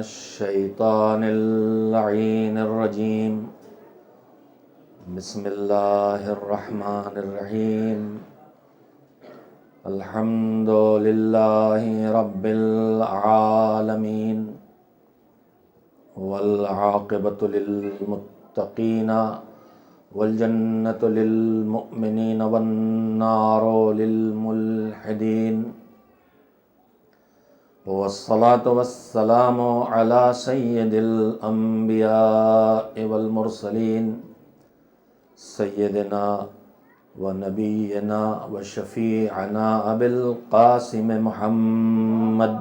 الشیطان اللعین الرجیم بسم اللہ الرحمن الرحیم الحمد للہ رب العالمین والعاقبۃ للمتقین والجنۃ للمؤمنین والنار للملحدین والصلاة والسلام على سید الانبیاء والمرسلین سیدنا و نبینا و شفیعنا ابی القاسم محمد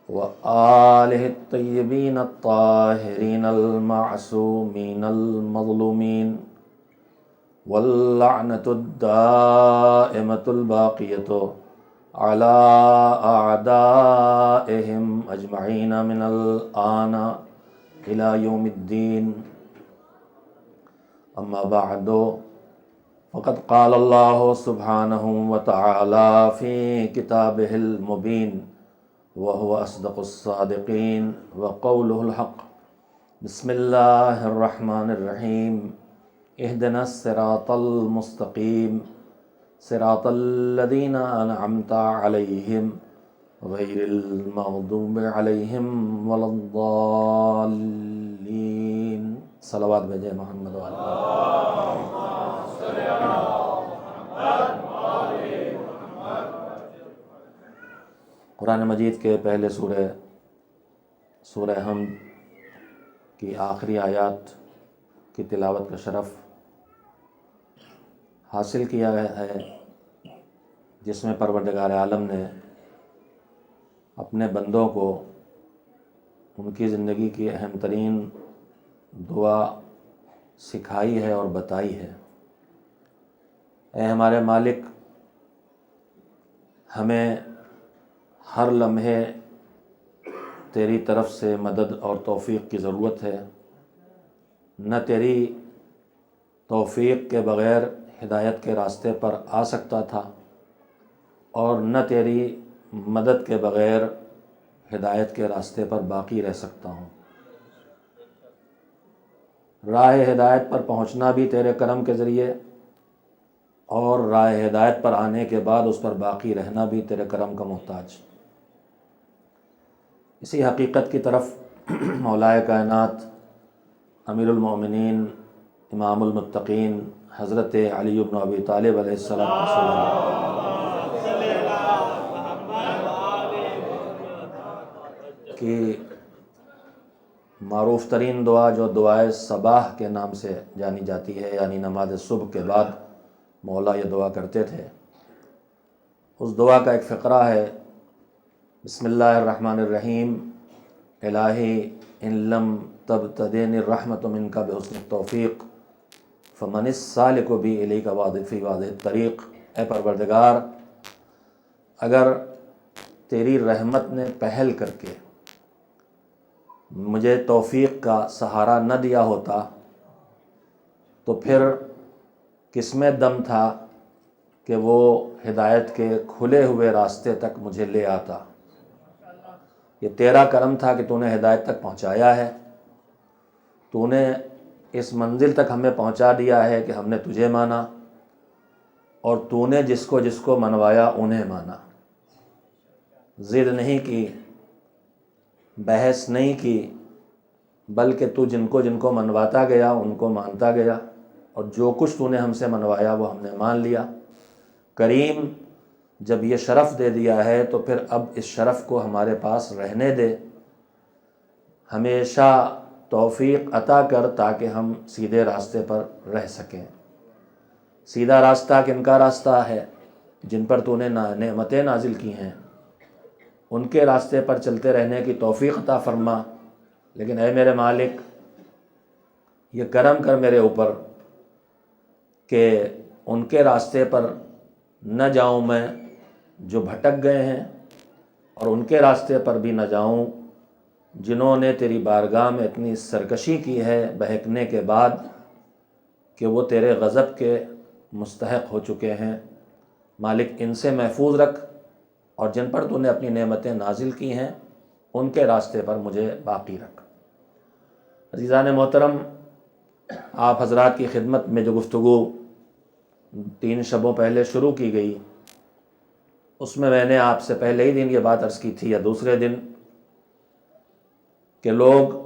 و آلہ الطیبین الطاہرین المعصومین المظلومین واللعنۃ الدائمۃ الباقیۃ علی اعدائہم اجمعین من الآن الی یوم الدین اما بعد فقد قال اللہ سبحانہ وتعالی فی کتابہ المبین وهو اصدق الصادقین وقولہ الحق بسم اللہ الرحمن الرحیم اهدنا الصراط المستقیم صراط الذین انعمت علیہم غیر المغضوب علیہم ولا الضالین صلوات بھیجے محمد قرآن مجید کے پہلے سورہ حمد کی آخری آیات کی تلاوت کا شرف حاصل کیا گیا ہے، جس میں پروردگار عالم نے اپنے بندوں کو ان کی زندگی کی اہم ترین دعا سکھائی ہے اور بتائی ہے۔ اے ہمارے مالک، ہمیں ہر لمحے تیری طرف سے مدد اور توفیق کی ضرورت ہے، نہ تیری توفیق کے بغیر ہدایت کے راستے پر آ سکتا تھا اور نہ تیری مدد کے بغیر ہدایت کے راستے پر باقی رہ سکتا ہوں۔ راہ ہدایت پر پہنچنا بھی تیرے کرم کے ذریعے اور راہ ہدایت پر آنے کے بعد اس پر باقی رہنا بھی تیرے کرم کا محتاج۔ اسی حقیقت کی طرف مولائے کائنات امیر المومنین امام المتقین حضرت علی بن ابی طالب علیہ السلام کی معروف ترین دعا، جو دعائے صباح کے نام سے جانی جاتی ہے، یعنی نماز صبح کے بعد مولا یہ دعا کرتے تھے، اس دعا کا ایک فقرہ ہے: بسم اللہ الرحمن الرحیم الہی ان لم تبتدین الرحمت منک بحسن التوفیق فمن السالک بی الیک فی واضح الطریق۔ اے پروردگار، اگر تیری رحمت نے پہل کر کے مجھے توفیق کا سہارا نہ دیا ہوتا تو پھر کس میں دم تھا کہ وہ ہدایت کے کھلے ہوئے راستے تک مجھے لے آتا۔ یہ تیرا کرم تھا کہ تو نے ہدایت تک پہنچایا ہے، تو نے اس منزل تک ہمیں پہنچا دیا ہے کہ ہم نے تجھے مانا اور تو نے جس کو منوایا انہیں مانا۔ ضد نہیں کی، بحث نہیں کی، بلکہ تو جن کو منواتا گیا ان کو مانتا گیا، اور جو کچھ تو نے ہم سے منوایا وہ ہم نے مان لیا۔ کریم، جب یہ شرف دے دیا ہے تو پھر اب اس شرف کو ہمارے پاس رہنے دے، ہمیشہ توفیق عطا کر تاکہ ہم سیدھے راستے پر رہ سکیں۔ سیدھا راستہ کن کا راستہ ہے؟ جن پر تو نے نعمتیں نازل کی ہیں، ان کے راستے پر چلتے رہنے کی توفیق عطا فرما۔ لیکن اے میرے مالک، یہ کرم کر میرے اوپر کہ ان کے راستے پر نہ جاؤں میں جو بھٹک گئے ہیں، اور ان کے راستے پر بھی نہ جاؤں جنہوں نے تیری بارگاہ میں اتنی سرکشی کی ہے بہکنے کے بعد کہ وہ تیرے غضب کے مستحق ہو چکے ہیں۔ مالک ان سے محفوظ رکھ، اور جن پر تو نے اپنی نعمتیں نازل کی ہیں ان کے راستے پر مجھے باقی رکھ۔ عزیزان محترم، آپ حضرات کی خدمت میں جو گفتگو 3 شبوں پہلے شروع کی گئی، اس میں نے آپ سے پہلے ہی دن یہ بات عرض کی تھی یا دوسرے دن، کہ لوگ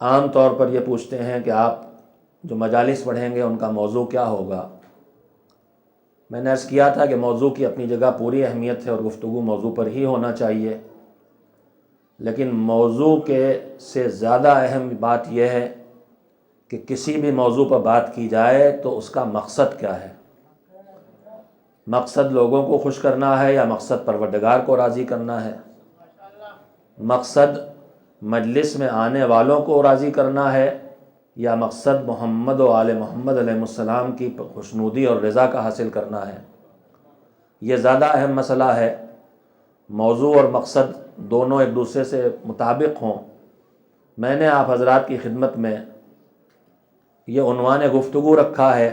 عام طور پر یہ پوچھتے ہیں کہ آپ جو مجالس پڑھیں گے ان کا موضوع کیا ہوگا۔ میں نے عرض کیا تھا کہ موضوع کی اپنی جگہ پوری اہمیت ہے اور گفتگو موضوع پر ہی ہونا چاہیے، لیکن موضوع کے سے زیادہ اہم بات یہ ہے کہ کسی بھی موضوع پر بات کی جائے تو اس کا مقصد کیا ہے۔ مقصد لوگوں کو خوش کرنا ہے یا مقصد پروردگار کو راضی کرنا ہے؟ مقصد مجلس میں آنے والوں کو راضی کرنا ہے یا مقصد محمد و آل محمد علیہ السلام کی خوشنودی اور رضا کا حاصل کرنا ہے؟ یہ زیادہ اہم مسئلہ ہے۔ موضوع اور مقصد دونوں ایک دوسرے سے مطابق ہوں۔ میں نے آپ حضرات کی خدمت میں یہ عنوان گفتگو رکھا ہے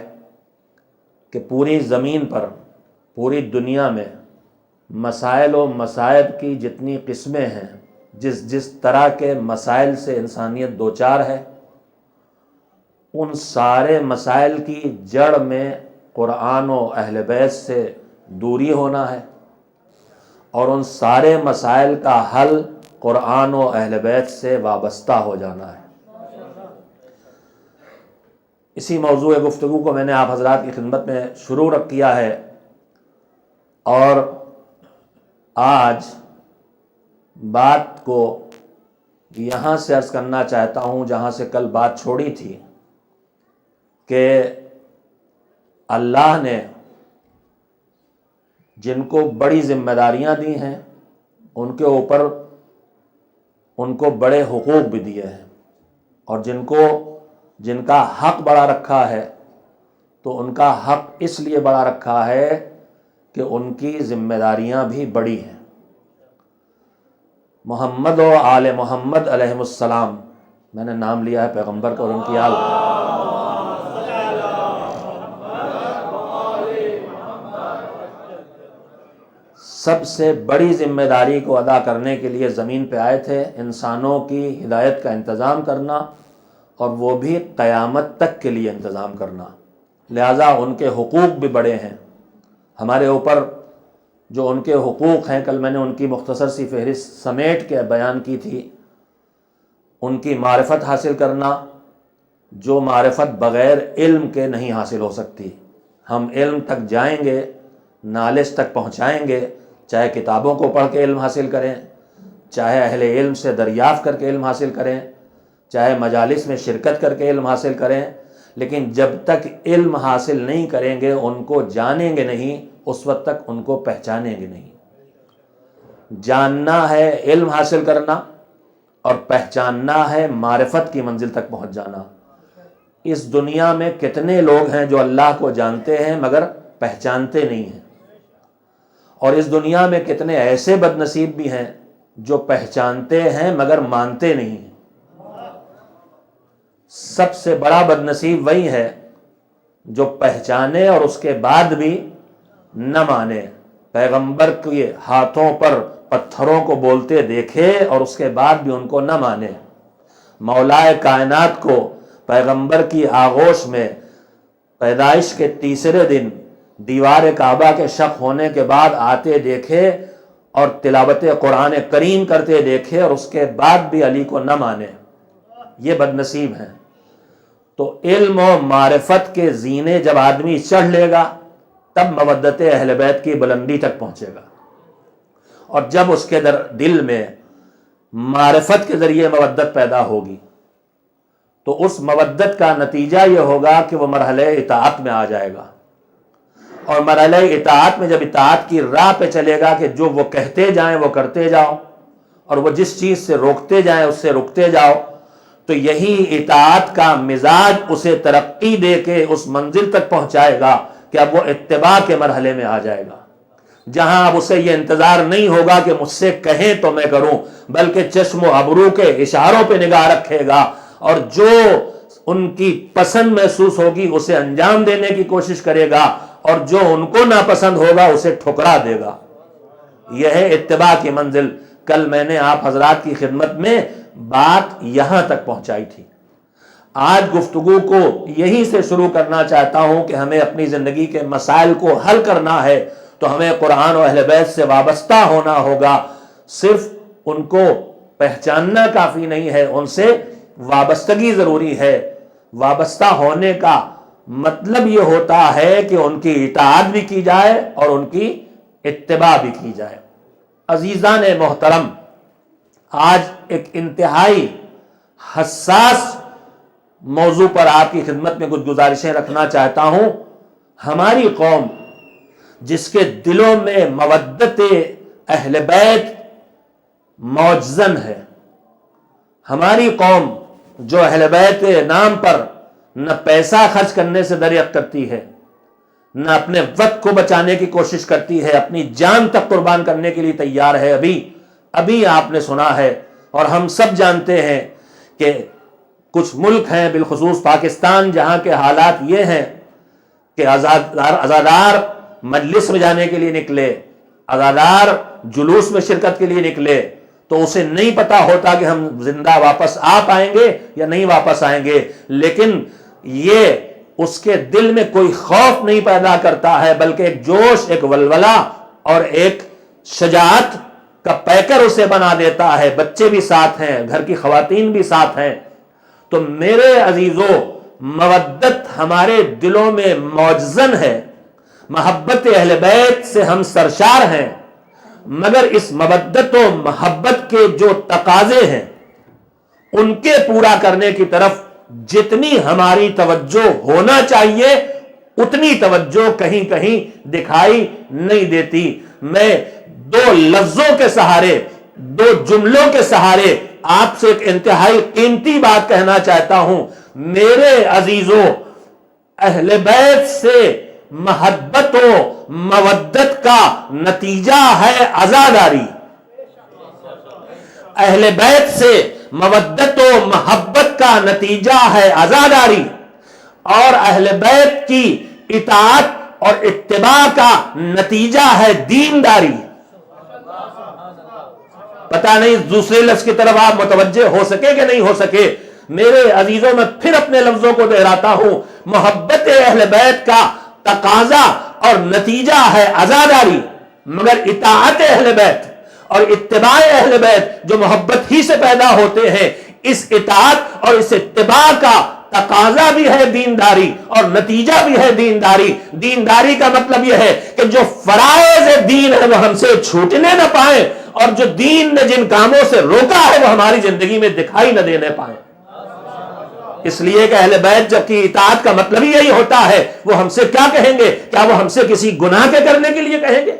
کہ پوری زمین پر، پوری دنیا میں مسائل و مصائب کی جتنی قسمیں ہیں، جس طرح کے مسائل سے انسانیت دوچار ہے، ان سارے مسائل کی جڑ میں قرآن و اہل بیت سے دوری ہونا ہے، اور ان سارے مسائل کا حل قرآن و اہل بیت سے وابستہ ہو جانا ہے۔ اسی موضوع گفتگو کو میں نے آپ حضرات کی خدمت میں شروع کیا ہے، اور آج بات کو یہاں سے عرض کرنا چاہتا ہوں جہاں سے کل بات چھوڑی تھی، کہ اللہ نے جن کو بڑی ذمہ داریاں دی ہیں ان کے اوپر ان کو بڑے حقوق بھی دیے ہیں، اور جن کا حق بڑا رکھا ہے تو ان کا حق اس لیے بڑا رکھا ہے کہ ان کی ذمہ داریاں بھی بڑی ہیں۔ محمد و آل محمد علیہ السلام، میں نے نام لیا ہے پیغمبر کا اور ان کی آل کا، سب سے بڑی ذمہ داری کو ادا کرنے کے لیے زمین پہ آئے تھے، انسانوں کی ہدایت کا انتظام کرنا، اور وہ بھی قیامت تک کے لیے انتظام کرنا۔ لہٰذا ان کے حقوق بھی بڑے ہیں۔ ہمارے اوپر جو ان کے حقوق ہیں، کل میں نے ان کی مختصر سی فہرست سمیٹ کے بیان کی تھی۔ ان کی معرفت حاصل کرنا، جو معرفت بغیر علم کے نہیں حاصل ہو سکتی۔ ہم علم تک جائیں گے، نالج تک پہنچائیں گے، چاہے کتابوں کو پڑھ کے علم حاصل کریں، چاہے اہل علم سے دریافت کر کے علم حاصل کریں، چاہے مجالس میں شرکت کر کے علم حاصل کریں، لیکن جب تک علم حاصل نہیں کریں گے، ان کو جانیں گے نہیں، اس وقت تک ان کو پہچانیں گے نہیں۔ جاننا ہے علم حاصل کرنا، اور پہچاننا ہے معرفت کی منزل تک پہنچ جانا۔ اس دنیا میں کتنے لوگ ہیں جو اللہ کو جانتے ہیں مگر پہچانتے نہیں ہیں، اور اس دنیا میں کتنے ایسے بد نصیب بھی ہیں جو پہچانتے ہیں مگر مانتے نہیں ہیں۔ سب سے بڑا بد نصیب وہی ہے جو پہچانے اور اس کے بعد بھی نہ مانے۔ پیغمبر کے ہاتھوں پر پتھروں کو بولتے دیکھے اور اس کے بعد بھی ان کو نہ مانے۔ مولائے کائنات کو پیغمبر کی آغوش میں پیدائش کے 3 دن دیوار کعبہ کے شق ہونے کے بعد آتے دیکھے اور تلاوت قرآن کریم کرتے دیکھے، اور اس کے بعد بھی علی کو نہ مانے۔ یہ بد نصیب ہیں۔ تو علم و معرفت کے زینے جب آدمی چڑھ لے گا تب مودت اہل بیت کی بلندی تک پہنچے گا، اور جب اس کے دل میں معرفت کے ذریعے مودت پیدا ہوگی تو اس مودت کا نتیجہ یہ ہوگا کہ وہ مرحلہ اطاعت میں آ جائے گا، اور مرحلہ اطاعت میں جب اطاعت کی راہ پہ چلے گا کہ جو وہ کہتے جائیں وہ کرتے جاؤ، اور وہ جس چیز سے روکتے جائیں اس سے رکتے جاؤ، تو یہی اطاعت کا مزاج اسے ترقی دے کے اس منزل تک پہنچائے گا کہ اب وہ اتباع کے مرحلے میں آ جائے گا، جہاں اب اسے یہ انتظار نہیں ہوگا کہ مجھ سے کہیں تو میں کروں، بلکہ چشم و ابرو کے اشاروں پہ نگاہ رکھے گا، اور جو ان کی پسند محسوس ہوگی اسے انجام دینے کی کوشش کرے گا، اور جو ان کو ناپسند ہوگا اسے ٹھکرا دے گا. یہ ہے اتباع کی منزل. کل میں نے آپ حضرات کی خدمت میں بات یہاں تک پہنچائی تھی. آج گفتگو کو یہیں سے شروع کرنا چاہتا ہوں کہ ہمیں اپنی زندگی کے مسائل کو حل کرنا ہے تو ہمیں قرآن و اہل بیت سے وابستہ ہونا ہوگا. صرف ان کو پہچاننا کافی نہیں ہے، ان سے وابستگی ضروری ہے. وابستہ ہونے کا مطلب یہ ہوتا ہے کہ ان کی اطاعت بھی کی جائے اور ان کی اتباع بھی کی جائے. عزیزان محترم، آج ایک انتہائی حساس موضوع پر آپ کی خدمت میں کچھ گزارشیں رکھنا چاہتا ہوں. ہماری قوم جس کے دلوں میں مودت اہل بیت موجزن ہے، ہماری قوم جو اہل بیت کے نام پر نہ پیسہ خرچ کرنے سے دریغ کرتی ہے، نہ اپنے وقت کو بچانے کی کوشش کرتی ہے، اپنی جان تک قربان کرنے کے لیے تیار ہے. ابھی آپ نے سنا ہے اور ہم سب جانتے ہیں کہ کچھ ملک ہیں بالخصوص پاکستان جہاں کے حالات یہ ہیں کہ عزادار مجلس میں جانے کے لیے نکلے، عزادار جلوس میں شرکت کے لیے نکلے تو اسے نہیں پتا ہوتا کہ ہم زندہ واپس آ پائیں گے یا نہیں واپس آئیں گے، لیکن یہ اس کے دل میں کوئی خوف نہیں پیدا کرتا ہے بلکہ ایک جوش، ایک ولولہ اور ایک شجاعت کا پیکر اسے بنا دیتا ہے. بچے بھی ساتھ ہیں، گھر کی خواتین بھی ساتھ ہیں. تو میرے عزیزو، مودت ہمارے دلوں میں موجزن ہے، محبت اہل بیت سے ہم سرشار ہیں، مگر اس مودت و محبت کے جو تقاضے ہیں ان کے پورا کرنے کی طرف جتنی ہماری توجہ ہونا چاہیے اتنی توجہ کہیں کہیں دکھائی نہیں دیتی. میں دو لفظوں کے سہارے، دو جملوں کے سہارے آپ سے ایک انتہائی قیمتی بات کہنا چاہتا ہوں. میرے عزیزوں، اہل بیت سے محبت و مودت کا نتیجہ ہے عزاداری. اہل بیت سے مودت و محبت کا نتیجہ ہے عزاداری، اور اہل بیت کی اطاعت اور اتباع کا نتیجہ ہے دینداری. پتہ نہیں دوسرے لفظ کی طرف آپ متوجہ ہو سکے کہ نہیں ہو سکے. میرے عزیزوں، میں پھر اپنے لفظوں کو دہراتا ہوں، محبت اہل بیت کا تقاضا اور نتیجہ ہے عزاداری، مگر اطاعت اہل بیت اور اتباع اہل بیت جو محبت ہی سے پیدا ہوتے ہیں، اس اطاعت اور اس اتباع کا تقاضا بھی ہے دینداری اور نتیجہ بھی ہے دینداری. دینداری کا مطلب یہ ہے کہ جو فرائض دین ہے وہ ہم سے چھوٹنے نہ پائیں، اور جو دین نے جن کاموں سے روکا ہے وہ ہماری زندگی میں دکھائی نہ دینے پائیں. اس لیے کہ اہل بیت جب کی اطاعت کا مطلب ہی یہی ہوتا ہے، وہ ہم سے کیا کہیں گے؟ کیا وہ ہم سے کسی گناہ کے کرنے کے لیے کہیں گے؟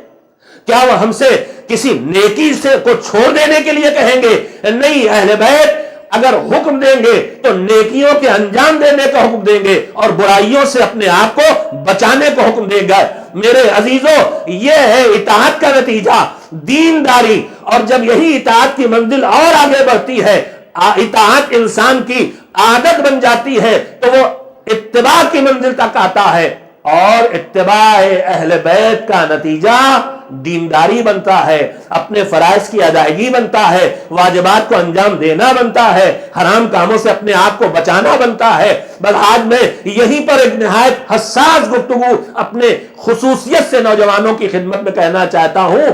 کیا وہ ہم سے کسی نیکی سے کو چھوڑ دینے کے لیے کہیں گے؟ نہیں، اہل بیت اگر حکم دیں گے تو نیکیوں کے انجام دینے کا حکم دیں گے اور برائیوں سے اپنے آپ کو بچانے کا حکم دیں گے. میرے عزیزوں، یہ ہے اطاعت کا نتیجہ، دینداری. اور جب یہی اطاعت کی منزل اور آگے بڑھتی ہے، اطاعت انسان کی عادت بن جاتی ہے تو وہ اتباع کی منزل تک آتا ہے، اور اتباع اہل بیت کا نتیجہ دینداری بنتا ہے، اپنے فرائض کی ادائیگی بنتا ہے، واجبات کو انجام دینا بنتا ہے، حرام کاموں سے اپنے آپ کو بچانا بنتا ہے. بس آج میں یہیں پر ایک نہایت حساس گفتگو اپنے خصوصیت سے نوجوانوں کی خدمت میں کہنا چاہتا ہوں.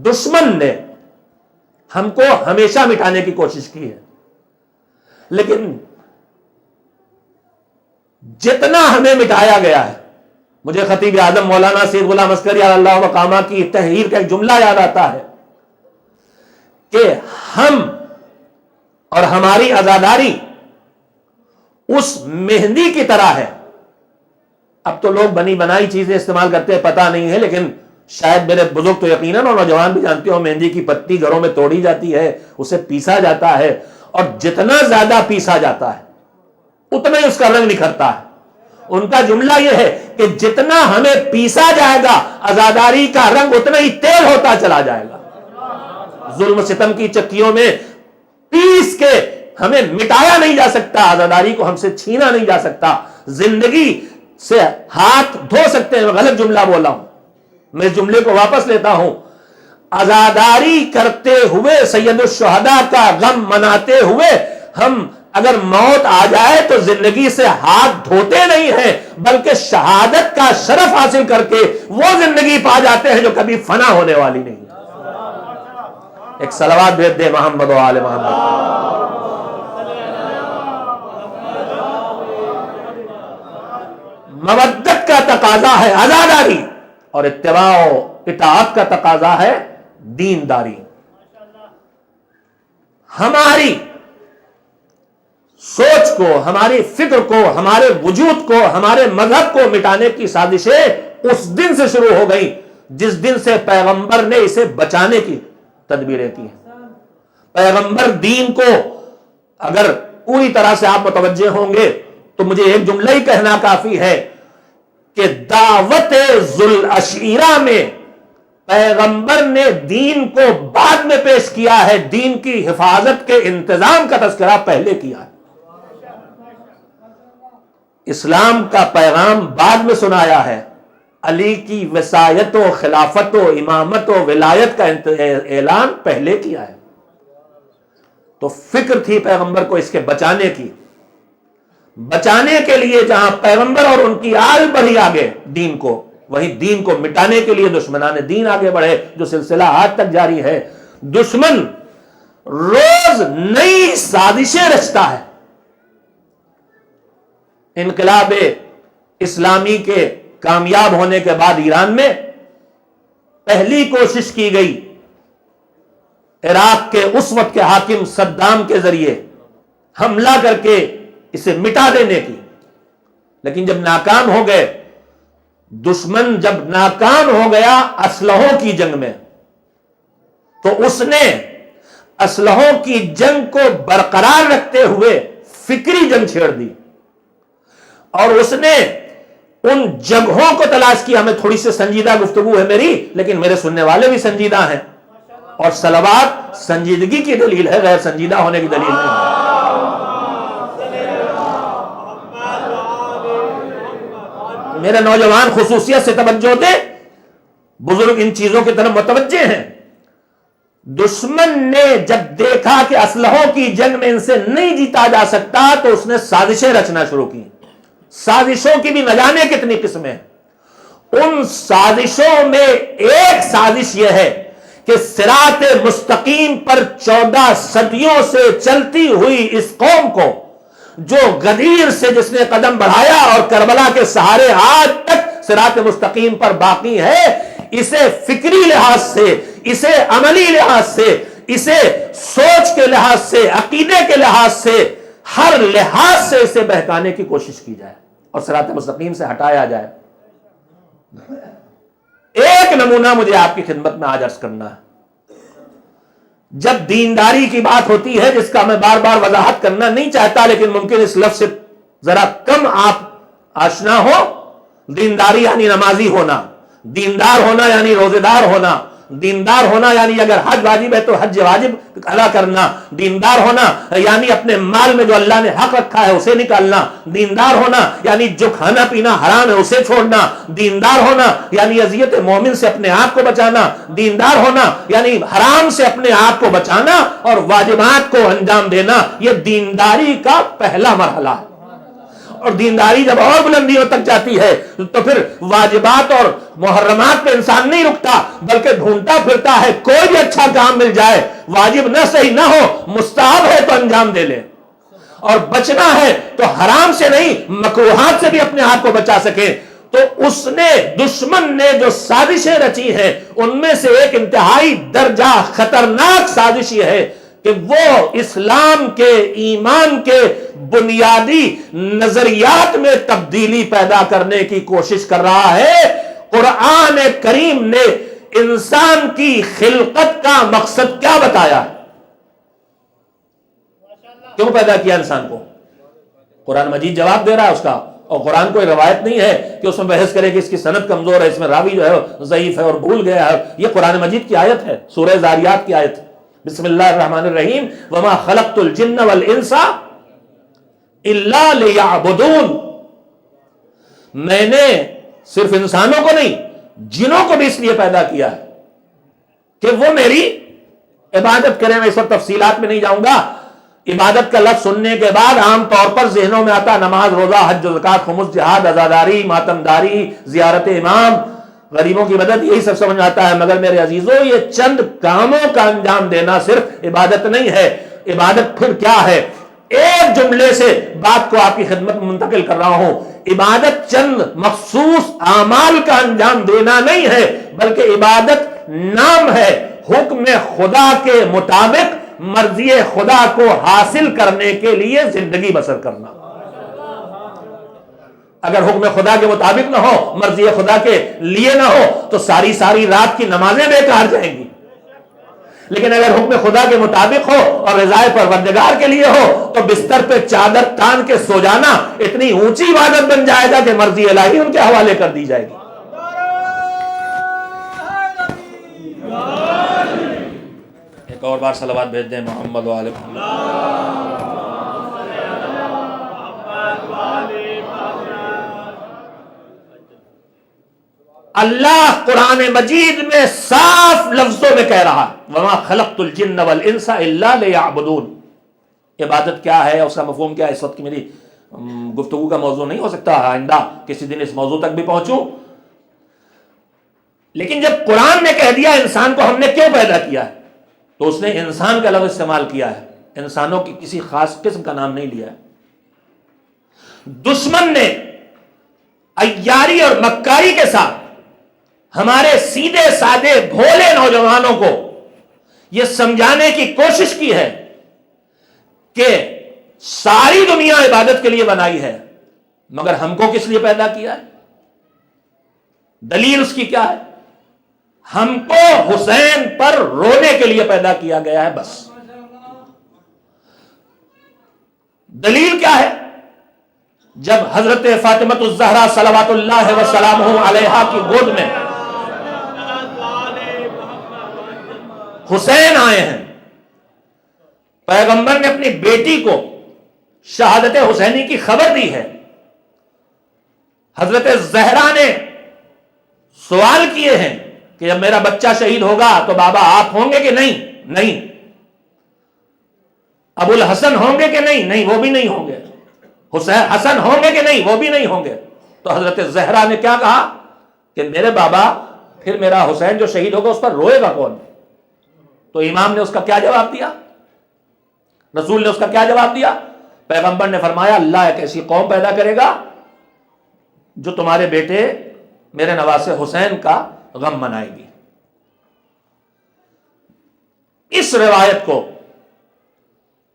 دشمن نے ہم کو ہمیشہ مٹانے کی کوشش کی ہے، لیکن جتنا ہمیں مٹایا گیا ہے، مجھے خطیب اعظم مولانا سید غلام عسکری اللہ مقامہ کی تحریر کا ایک جملہ یاد آتا ہے کہ ہم اور ہماری عزاداری اس مہندی کی طرح ہے. اب تو لوگ بنی بنائی چیزیں استعمال کرتے ہیں، پتہ نہیں ہے، لیکن شاید میرے بزرگ تو یقیناً اور نوجوان بھی جانتے ہو، مہندی کی پتی گھروں میں توڑی جاتی ہے، اسے پیسا جاتا ہے، اور جتنا زیادہ پیسا جاتا ہے اتنا ہی اس کا رنگ نکھرتا ہے. ان کا جملہ یہ ہے کہ جتنا ہمیں پیسا جائے گا عزاداری کا رنگ اتنا ہی تیل ہوتا چلا جائے گا. ظلم ستم کی چکیوں میں پیس کے ہمیں مٹایا نہیں جا سکتا، عزاداری کو ہم سے چھینا نہیں جا سکتا. زندگی سے ہاتھ دھو سکتے ہیں. غلط جملہ بولا ہوں, میں اس جملے کو واپس لیتا ہوں. عزاداری کرتے ہوئے, سید الشہداء کا غم مناتے ہوئے ہم اگر موت آ جائے تو زندگی سے ہاتھ دھوتے نہیں ہیں, بلکہ شہادت کا شرف حاصل کر کے وہ زندگی پا جاتے ہیں جو کبھی فنا ہونے والی نہیں. ایک صلوات بھیج دے محمد و آل محمد. مودت کا تقاضا ہے عزاداری, اور اتباع و اطاعت کا تقاضا ہے دینداری. ہماری سوچ کو, ہماری فکر کو, ہمارے وجود کو, ہمارے مذہب کو مٹانے کی سازشیں اس دن سے شروع ہو گئی جس دن سے پیغمبر نے اسے بچانے کی تدبیریں کی. پیغمبر دین کو اگر پوری طرح سے آپ متوجہ ہوں گے تو مجھے ایک جملہ ہی کہنا کافی ہے کہ دعوت ذوالعشیرہ میں پیغمبر نے دین کو بعد میں پیش کیا ہے, دین کی حفاظت کے انتظام کا تذکرہ پہلے کیا ہے. اسلام کا پیغام بعد میں سنایا ہے, علی کی وصایت و خلافت و امامت و ولایت کا اعلان پہلے کیا ہے. تو فکر تھی پیغمبر کو اس کے بچانے کی. بچانے کے لیے جہاں پیغمبر اور ان کی آل بڑھی آگے دین کو, وہیں دین کو مٹانے کے لیے دشمنان دین آگے بڑھے, جو سلسلہ آج تک جاری ہے. دشمن روز نئی سازشیں رچتا ہے. انقلاب اسلامی کے کامیاب ہونے کے بعد ایران میں پہلی کوشش کی گئی عراق کے اس وقت کے حاکم صدام کے ذریعے حملہ کر کے اسے مٹا دینے کی, لیکن جب ناکام ہو گئے, دشمن جب ناکام ہو گیا اسلحوں کی جنگ میں, تو اس نے اسلحوں کی جنگ کو برقرار رکھتے ہوئے فکری جنگ چھیڑ دی, اور اس نے ان جگہوں کو تلاش کیا. ہمیں تھوڑی سی سنجیدہ گفتگو ہے میری, لیکن میرے سننے والے بھی سنجیدہ ہیں, اور صلوات سنجیدگی کی دلیل ہے, غیر سنجیدہ ہونے کی دلیل نہیں ہے. میرے نوجوان خصوصیت سے توجہ دے, بزرگ ان چیزوں کی طرف متوجہ ہیں. دشمن نے جب دیکھا کہ اسلحوں کی جنگ میں ان سے نہیں جیتا جا سکتا تو اس نے سازشیں رچنا شروع کی. سازشوں کی بھی نہ جانے کتنی قسمیں. ان سازشوں میں ایک سازش یہ ہے کہ صراط مستقیم پر 14 صدیوں سے چلتی ہوئی اس قوم کو, جو غدیر سے جس نے قدم بڑھایا اور کربلا کے سہارے آج تک صراط مستقیم پر باقی ہے, اسے فکری لحاظ سے, اسے عملی لحاظ سے, اسے سوچ کے لحاظ سے, عقیدے کے لحاظ سے, ہر لحاظ سے اسے بہکانے کی کوشش کی جائے اور صراط مستقیم سے ہٹایا جائے. ایک نمونہ مجھے آپ کی خدمت میں آج عرض کرنا ہے. جب دینداری کی بات ہوتی ہے, جس کا میں بار بار وضاحت کرنا نہیں چاہتا, لیکن ممکن اس لفظ سے ذرا کم آپ آشنا ہو, دینداری یعنی نمازی ہونا, دیندار ہونا یعنی روزے دار ہونا, دیندار ہونا یعنی اگر حج واجب ہے تو حج واجب ادا کرنا, دیندار ہونا یعنی اپنے مال میں جو اللہ نے حق رکھا ہے اسے نکالنا, دیندار ہونا یعنی جو کھانا پینا حرام ہے اسے چھوڑنا, دیندار ہونا یعنی اذیت مومن سے اپنے آپ کو بچانا, دیندار ہونا یعنی حرام سے اپنے آپ کو بچانا اور واجبات کو انجام دینا. یہ دینداری کا پہلا مرحلہ ہے. اور دینداری جب اور بلندیوں تک جاتی ہے تو پھر واجبات اور محرمات پہ انسان نہیں رکتا, بلکہ ڈھونڈتا پھرتا ہے کوئی بھی اچھا کام مل جائے, واجب نہ صحیح نہ ہو, مستحب ہے تو انجام دے لے, اور بچنا ہے تو حرام سے نہیں مکروہات سے بھی اپنے آپ کو بچا سکے. تو اس نے, دشمن نے جو سازشیں رچی ہیں ان میں سے ایک انتہائی درجہ خطرناک سازش یہ ہے کہ وہ اسلام کے, ایمان کے بنیادی نظریات میں تبدیلی پیدا کرنے کی کوشش کر رہا ہے. قرآن کریم نے انسان کی خلقت کا مقصد کیا بتایا ہے, کیوں پیدا کیا انسان کو؟ قرآن مجید جواب دے رہا ہے اس کا, اور قرآن کوئی روایت نہیں ہے کہ اس میں بحث کرے کہ اس کی سند کمزور ہے, اس میں راوی جو ہے ضعیف ہے اور بھول گیا ہے. یہ قرآن مجید کی آیت ہے, سورہ ذاریات کی آیت ہے. بسم اللہ الرحمن الرحیم, وما خلقت الجن والانس الا لیعبدون. میں نے صرف انسانوں کو نہیں جنوں کو بھی اس لیے پیدا کیا ہے کہ وہ میری عبادت کریں. میں اس وقت تفصیلات میں نہیں جاؤں گا. عبادت کا لفظ سننے کے بعد عام طور پر ذہنوں میں آتا نماز، روزہ، حج، زکات، خمس، جہاد، عزاداری، ماتمداری، زیارت امام، غریبوں کی مدد، یہی سب سمجھ آتا ہے. مگر میرے عزیزوں، یہ چند کاموں کا انجام دینا صرف عبادت نہیں ہے. عبادت پھر کیا ہے؟ ایک جملے سے بات کو آپ کی خدمت میں منتقل کر رہا ہوں. عبادت چند مخصوص اعمال کا انجام دینا نہیں ہے، بلکہ عبادت نام ہے حکم خدا کے مطابق مرضی خدا کو حاصل کرنے کے لیے زندگی بسر کرنا. اگر حکم خدا کے مطابق نہ ہو، مرضی خدا کے لیے نہ ہو، تو ساری رات کی نمازیں بیکار جائیں گی. لیکن اگر حکم خدا کے مطابق ہو اور رضائے پروردگار کے لیے ہو تو بستر پہ چادر تان کے سو جانا اتنی اونچی عبادت بن جائے گا کہ مرضی الہی ان کے حوالے کر دی جائے گی. ایک اور بار صلوات بھیج دیں محمد وآل محمد. اللہ قرآن مجید میں صاف لفظوں میں کہہ رہا وَمَا خَلَقْتُ الْجِنَّ وَالْإِنسَ إِلَّا لِيَعْبُدُونَ. عبادت کیا ہے، اس کا مفہوم کیا ہے، اس وقت کی میری گفتگو کا موضوع نہیں ہو سکتا. آئندہ کسی دن اس موضوع تک بھی پہنچوں. لیکن جب قرآن نے کہہ دیا انسان کو ہم نے کیوں پیدا کیا ہے، تو اس نے انسان کا لفظ استعمال کیا ہے، انسانوں کی کسی خاص قسم کا نام نہیں لیا ہے. دشمن نے عیاری اور مکاری کے ساتھ ہمارے سیدھے سادے بھولے نوجوانوں کو یہ سمجھانے کی کوشش کی ہے کہ ساری دنیا عبادت کے لیے بنائی ہے، مگر ہم کو کس لیے پیدا کیا ہے؟ دلیل اس کی کیا ہے؟ ہم کو حسین پر رونے کے لیے پیدا کیا گیا ہے، بس. دلیل کیا ہے؟ جب حضرت فاطمہ الزہرا صلوات اللہ وسلامہ علیہا کی گود میں حسین آئے ہیں، پیغمبر نے اپنی بیٹی کو شہادت حسینی کی خبر دی ہے. حضرت زہرا نے سوال کیے ہیں کہ جب میرا بچہ شہید ہوگا تو بابا آپ ہوں گے کہ نہیں. ابو الحسن ہوں گے کہ نہیں، وہ بھی نہیں ہوں گے. حسن ہوں گے کہ نہیں، وہ بھی نہیں ہوں گے. تو حضرت زہرا نے کیا کہا کہ میرے بابا پھر میرا حسین جو شہید ہوگا اس پر روئے گا کون؟ تو امام نے اس کا کیا جواب دیا؟ رسول نے اس کا کیا جواب دیا؟ پیغمبر نے فرمایا اللہ ایک ایسی قوم پیدا کرے گا جو تمہارے بیٹے میرے نواسے حسین کا غم منائے گی. اس روایت کو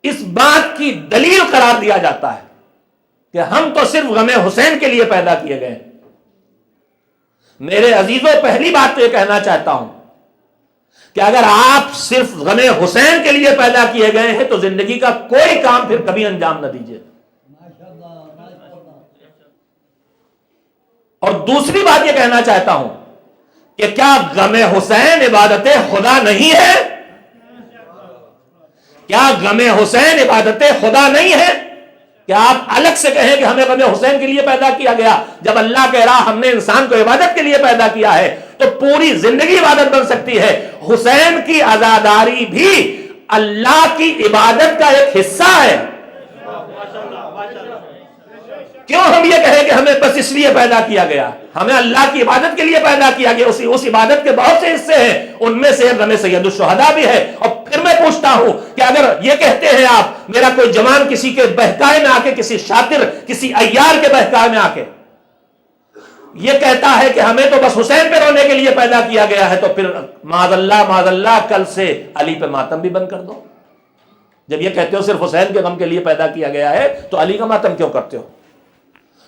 اس بات کی دلیل قرار دیا جاتا ہے کہ ہم تو صرف غم حسین کے لیے پیدا کیے گئے ہیں. میرے عزیزوں، پہلی بات تو یہ کہنا چاہتا ہوں کہ اگر آپ صرف غم حسین کے لیے پیدا کیے گئے ہیں تو زندگی کا کوئی کام پھر کبھی انجام نہ دیجیے. اور دوسری بات یہ کہنا چاہتا ہوں کہ کیا غم حسین عبادت خدا نہیں ہے؟ کیا غم حسین عبادت خدا نہیں ہے؟ کیا آپ الگ سے کہیں کہ ہمیں غم حسین کے لیے پیدا کیا گیا، جب اللہ کہہ رہا ہم نے انسان کو عبادت کے لیے پیدا کیا ہے تو پوری زندگی عبادت بن سکتی ہے. حسین کی عزاداری بھی اللہ کی عبادت کا ایک حصہ ہے. کیوں ہم یہ کہیں کہ ہمیں بس اس لیے پیدا کیا گیا؟ ہمیں اللہ کی عبادت کے لیے پیدا کیا گیا. اس عبادت کے بہت سے حصے ہیں، ان میں سے غم سید الشہداء بھی ہے. اور پھر میں پوچھتا ہوں کہ اگر یہ کہتے ہیں آپ، میرا کوئی جوان کسی کے بہکائے میں آ کے، کسی شاطر کسی عیار کے بہکائے میں آ کے یہ کہتا ہے کہ ہمیں تو بس حسین پہ رونے کے لیے پیدا کیا گیا ہے، تو پھر معاذ اللہ کل سے علی پہ ماتم بھی بند کر دو. جب یہ کہتے ہو صرف حسین کے غم کے لیے پیدا کیا گیا ہے تو علی کا ماتم کیوں کرتے ہو؟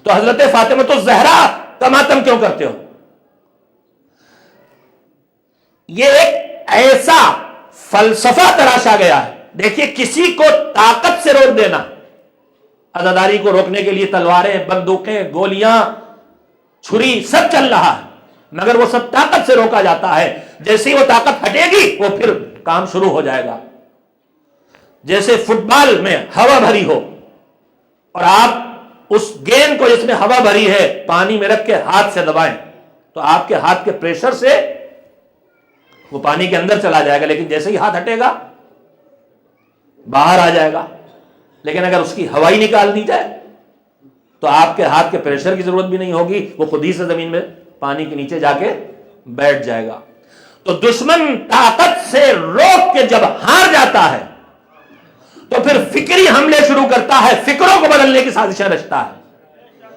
تو حضرت فاطمہ الزہرا کا ماتم کیوں کرتے ہو؟ یہ ایک ایسا فلسفہ تراشا گیا ہے. دیکھیے، کسی کو طاقت سے روک دینا، عزاداری کو روکنے کے لیے تلواریں، بندوقیں، گولیاں، چھری سب چل رہا ہے، مگر وہ سب طاقت سے روکا جاتا ہے. جیسے ہی وہ طاقت ہٹے گی وہ پھر کام شروع ہو جائے گا. جیسے فٹ بال میں ہوا بھری ہو اور آپ اس گیند کو جس میں ہوا بھری ہے پانی میں رکھ کے ہاتھ سے دبائیں تو آپ کے ہاتھ کے پریشر سے وہ پانی کے اندر چلا جائے گا، لیکن جیسے ہی ہاتھ ہٹے گا باہر آ جائے گا۔ لیکن اگر اس کی ہوائی نکال دی جائے تو آپ کے ہاتھ کے پریشر کی ضرورت بھی نہیں ہوگی، وہ خود ہی سے زمین میں پانی کے نیچے جا کے بیٹھ جائے گا۔ تو دشمن طاقت سے روک کے جب ہار جاتا ہے تو پھر فکری حملے شروع کرتا ہے، فکروں کو بدلنے کی سازشیں رچتا ہے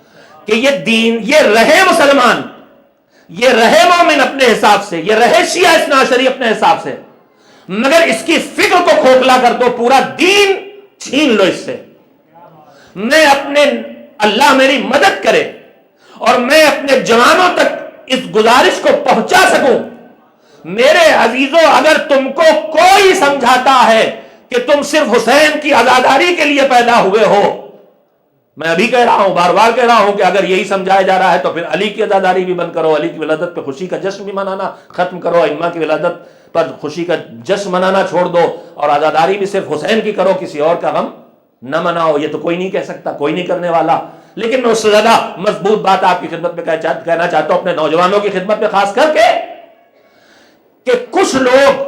کہ یہ دین، یہ رہے مسلمان، یہ رہے مومن اپنے حساب سے، یہ رہے شیعہ اثنا عشری اپنے حساب سے، مگر اس کی فکر کو کھوکھلا کر دو، پورا دین چھین لو اس سے۔ میں اپنے اللہ میری مدد کرے اور میں اپنے جوانوں تک اس گزارش کو پہنچا سکوں۔ میرے عزیزوں، اگر تم کو کوئی سمجھاتا ہے کہ تم صرف حسین کی عزاداری کے لیے پیدا ہوئے ہو، میں ابھی کہہ رہا ہوں، بار بار کہہ رہا ہوں کہ اگر یہی سمجھایا جا رہا ہے تو پھر علی کی عزاداری بھی بند کرو، علی کی ولادت پہ خوشی کا جشن بھی منانا ختم کرو، ائمہ کی ولادت پر خوشی کا جشن منانا چھوڑ دو، اور عزاداری بھی صرف حسین کی کرو، کسی اور کا غم نہ مناؤ۔ یہ تو کوئی نہیں کہہ سکتا، کوئی نہیں کرنے والا، لیکن میں اس سے زیادہ مضبوط بات آپ کی خدمت میں کہنا چاہتا ہوں، اپنے نوجوانوں کی خدمت میں خاص کر کے، کہ کچھ لوگ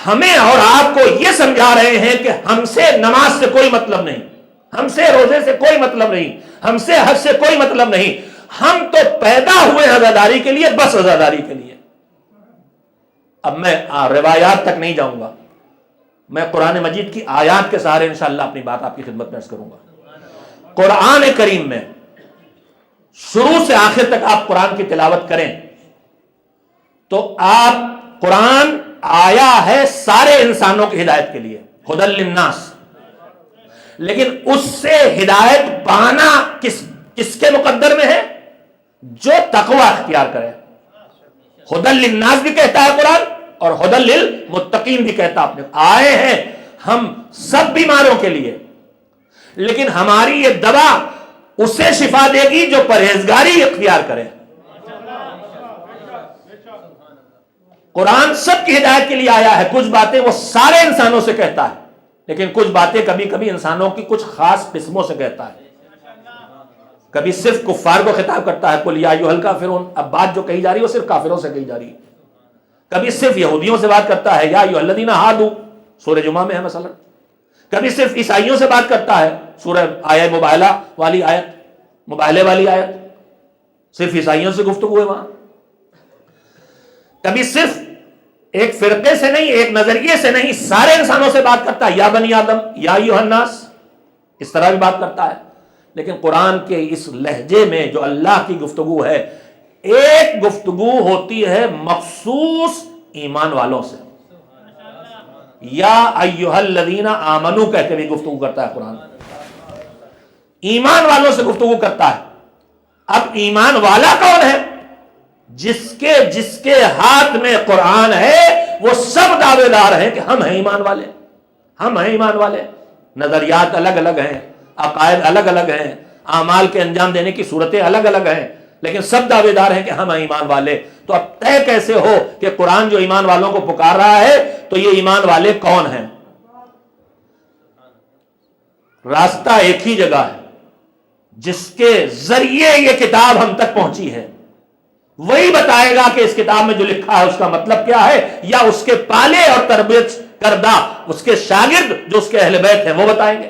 ہمیں اور آپ کو یہ سمجھا رہے ہیں کہ ہم سے نماز سے کوئی مطلب نہیں، ہم سے روزے سے کوئی مطلب نہیں، ہم سے حج سے کوئی مطلب نہیں، ہم تو پیدا ہوئے عزاداری کے لیے، بس عزاداری کے لیے۔ اب میں روایات تک نہیں جاؤں گا، میں قرآن مجید کی آیات کے سہارے انشاءاللہ اپنی بات آپ کی خدمت میں عرض کروں گا۔ قرآن کریم میں شروع سے آخر تک آپ قرآن کی تلاوت کریں تو آپ، قرآن آیا ہے سارے انسانوں کی ہدایت کے لیے، ہدی للناس، لیکن اس سے ہدایت پانا کس کے مقدر میں ہے؟ جو تقوی اختیار کرے۔ ہدی للناس بھی کہتا ہے قرآن اور ہدی للمتقین بھی کہتا ہے۔ اپنے آئے ہیں ہم سب بیماروں کے لیے، لیکن ہماری یہ دوا اسے شفا دے گی جو پرہیزگاری اختیار کرے۔ قرآن سب کی ہدایت کے لیے آیا ہے، کچھ باتیں وہ سارے انسانوں سے کہتا ہے، لیکن کچھ باتیں کبھی کبھی انسانوں کی کچھ خاص قسموں سے کہتا ہے۔ کبھی صرف کفار کو خطاب کرتا ہے، قل یا ایھا الکافرون، اب بات جو کہی جا رہی ہے وہ صرف کافروں سے کہی جا رہی ہے۔ کبھی صرف یہودیوں سے بات کرتا ہے، یا ایھا الذین ھادوا، سورہ جمعہ میں ہے مثلا۔ کبھی صرف عیسائیوں سے بات کرتا ہے، سورہ آیہ مباہلہ والی آیت، مباہلے والی آیت، صرف عیسائیوں سے گفتگو ہے وہاں۔ کبھی صرف ایک فرقے سے نہیں، ایک نظریے سے نہیں، سارے انسانوں سے بات کرتا ہے، یا بنی آدم، یا ایھا الناس، اس طرح بھی بات کرتا ہے۔ لیکن قرآن کے اس لہجے میں جو اللہ کی گفتگو ہے، ایک گفتگو ہوتی ہے مخصوص ایمان والوں سے، یا ایھا الذین آمنوا کہہ کے بھی گفتگو کرتا ہے قرآن، ایمان والوں سے گفتگو کرتا ہے۔ اب ایمان والا کون ہے؟ جس کے ہاتھ میں قرآن ہے وہ سب دعوے دار ہیں کہ ہم ہیں ایمان والے، ہم ہیں ایمان والے۔ نظریات الگ الگ ہیں، عقائد الگ الگ ہیں، اعمال کے انجام دینے کی صورتیں الگ الگ ہیں، لیکن سب دعوے دار ہیں کہ ہم ہیں ایمان والے۔ تو اب طے کیسے ہو کہ قرآن جو ایمان والوں کو پکار رہا ہے تو یہ ایمان والے کون ہیں؟ راستہ ایک ہی جگہ ہے، جس کے ذریعے یہ کتاب ہم تک پہنچی ہے، وہی بتائے گا کہ اس کتاب میں جو لکھا ہے اس کا مطلب کیا ہے، یا اس کے پالے اور تربیت کردہ اس کے شاگرد جو اس کے اہل بیت ہیں وہ بتائیں گے۔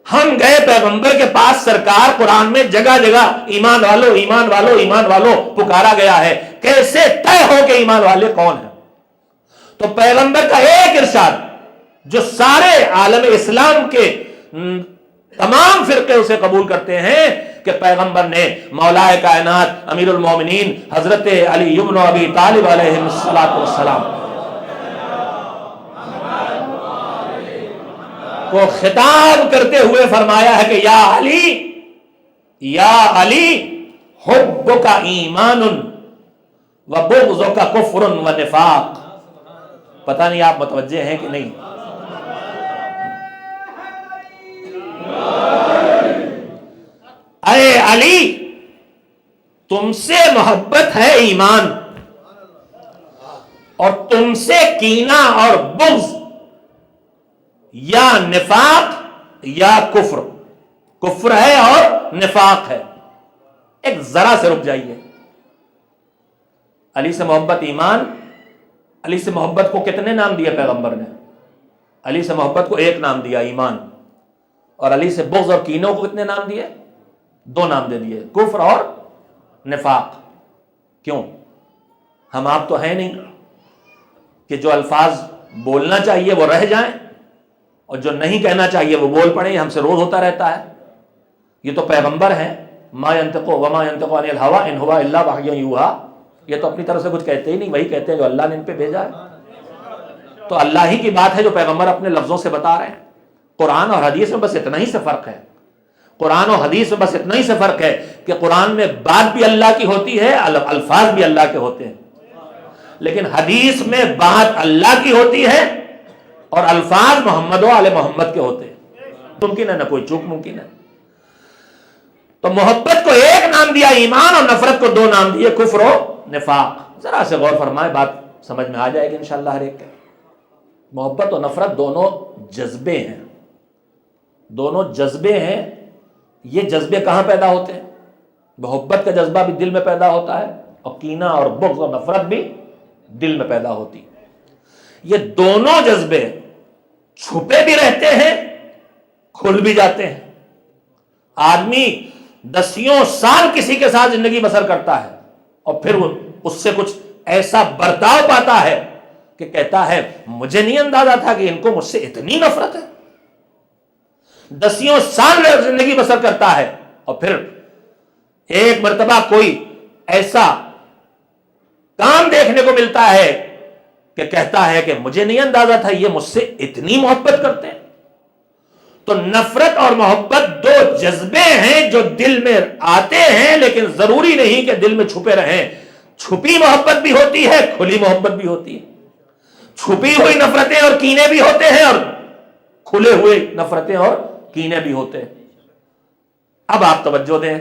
ہم گئے پیغمبر کے پاس، سرکار قرآن میں جگہ جگہ ایمان والو ایمان والو ایمان والو پکارا گیا ہے، کیسے طے ہو کہ ایمان والے کون ہیں؟ تو پیغمبر کا ایک ارشاد جو سارے عالم اسلام کے تمام فرقے اسے قبول کرتے ہیں کہ پیغمبر نے مولا کائنات امیر المومنین حضرت علی بن ابی طالب علیہ السلام کو خطاب کرتے ہوئے فرمایا ہے کہ یا علی حبک ایمان و بغضک کفر و نفاق۔ پتہ نہیں آپ متوجہ ہیں کہ نہیں؟ اے علی، تم سے محبت ہے ایمان، اور تم سے کینہ اور بغض یا نفاق یا کفر کفر ہے اور نفاق ہے۔ ایک ذرا سے رک جائیے، علی سے محبت ایمان، علی سے محبت کو کتنے نام دیے پیغمبر نے؟ علی سے محبت کو ایک نام دیا، ایمان، اور علی سے بغض اور کینوں کو کتنے نام دیے؟ دو نام دے دیے، کفر اور نفاق۔ کیوں؟ ہم آپ تو ہیں نہیں کہ جو الفاظ بولنا چاہیے وہ رہ جائیں اور جو نہیں کہنا چاہیے وہ بول پڑیں، ہم سے روز ہوتا رہتا ہے۔ یہ تو پیغمبر ہیں، ما ينطق وما ينطق عن الهوى ان هو الا وحی یوحی، یہ تو اپنی طرف سے کچھ کہتے ہی نہیں، وہی کہتے ہیں جو اللہ نے ان پہ بھیجا ہے۔ تو اللہ ہی کی بات ہے جو پیغمبر اپنے لفظوں سے بتا رہے ہیں۔ قرآن اور حدیث میں بس اتنا ہی سے فرق ہے، قرآن اور حدیث میں بس اتنا ہی سے فرق ہے کہ قرآن میں بات بھی اللہ کی ہوتی ہے، الفاظ بھی اللہ کے ہوتے ہیں، لیکن حدیث میں بات اللہ کی ہوتی ہے اور الفاظ محمد و آل محمد کے ہوتے ہیں۔ ممکن ہے نہ کوئی چوک ممکن ہے۔ تو محبت کو ایک نام دیا ایمان اور نفرت کو دو نام دیے کفر و نفاق۔ ذرا سے غور فرمائے، بات سمجھ میں آ جائے گی انشاءاللہ ہر ایک کے۔ محبت و نفرت دونوں جذبے ہیں، دونوں جذبے ہیں۔ یہ جذبے کہاں پیدا ہوتے ہیں؟ محبت کا جذبہ بھی دل میں پیدا ہوتا ہے اور کینہ اور بغض اور نفرت بھی دل میں پیدا ہوتی ہے۔ یہ دونوں جذبے چھپے بھی رہتے ہیں، کھل بھی جاتے ہیں۔ آدمی 10 سال کسی کے ساتھ زندگی بسر کرتا ہے اور پھر وہ اس سے کچھ ایسا برتاؤ پاتا ہے کہ کہتا ہے مجھے نہیں اندازہ تھا کہ ان کو مجھ سے اتنی نفرت ہے۔ 10 سال زندگی بسر کرتا ہے اور پھر ایک مرتبہ کوئی ایسا کام دیکھنے کو ملتا ہے کہ کہتا ہے کہ مجھے نہیں اندازہ تھا یہ مجھ سے اتنی محبت کرتے ہیں۔ تو نفرت اور محبت دو جذبے ہیں جو دل میں آتے ہیں، لیکن ضروری نہیں کہ دل میں چھپے رہیں۔ چھپی محبت بھی ہوتی ہے، کھلی محبت بھی ہوتی ہے۔ چھپی ہوئی نفرتیں اور کینے بھی ہوتے ہیں اور کھلے ہوئے نفرتیں اور کینے بھی ہوتے ہیں۔ اب آپ توجہ دیں،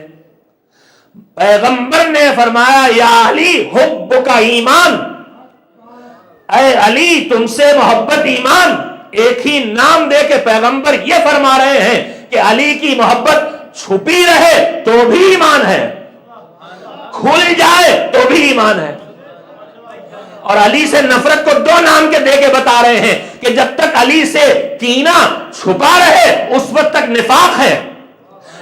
پیغمبر نے فرمایا یا علی حبک ایمان، اے علی تم سے محبت ایمان۔ ایک ہی نام دے کے پیغمبر یہ فرما رہے ہیں کہ علی کی محبت چھپی رہے تو بھی ایمان ہے، کھل جائے تو بھی ایمان ہے۔ اور علی سے نفرت کو دو نام کے دے کے بتا رہے ہیں کہ جب تک علی سے کینہ چھپا رہے اس وقت تک نفاق ہے،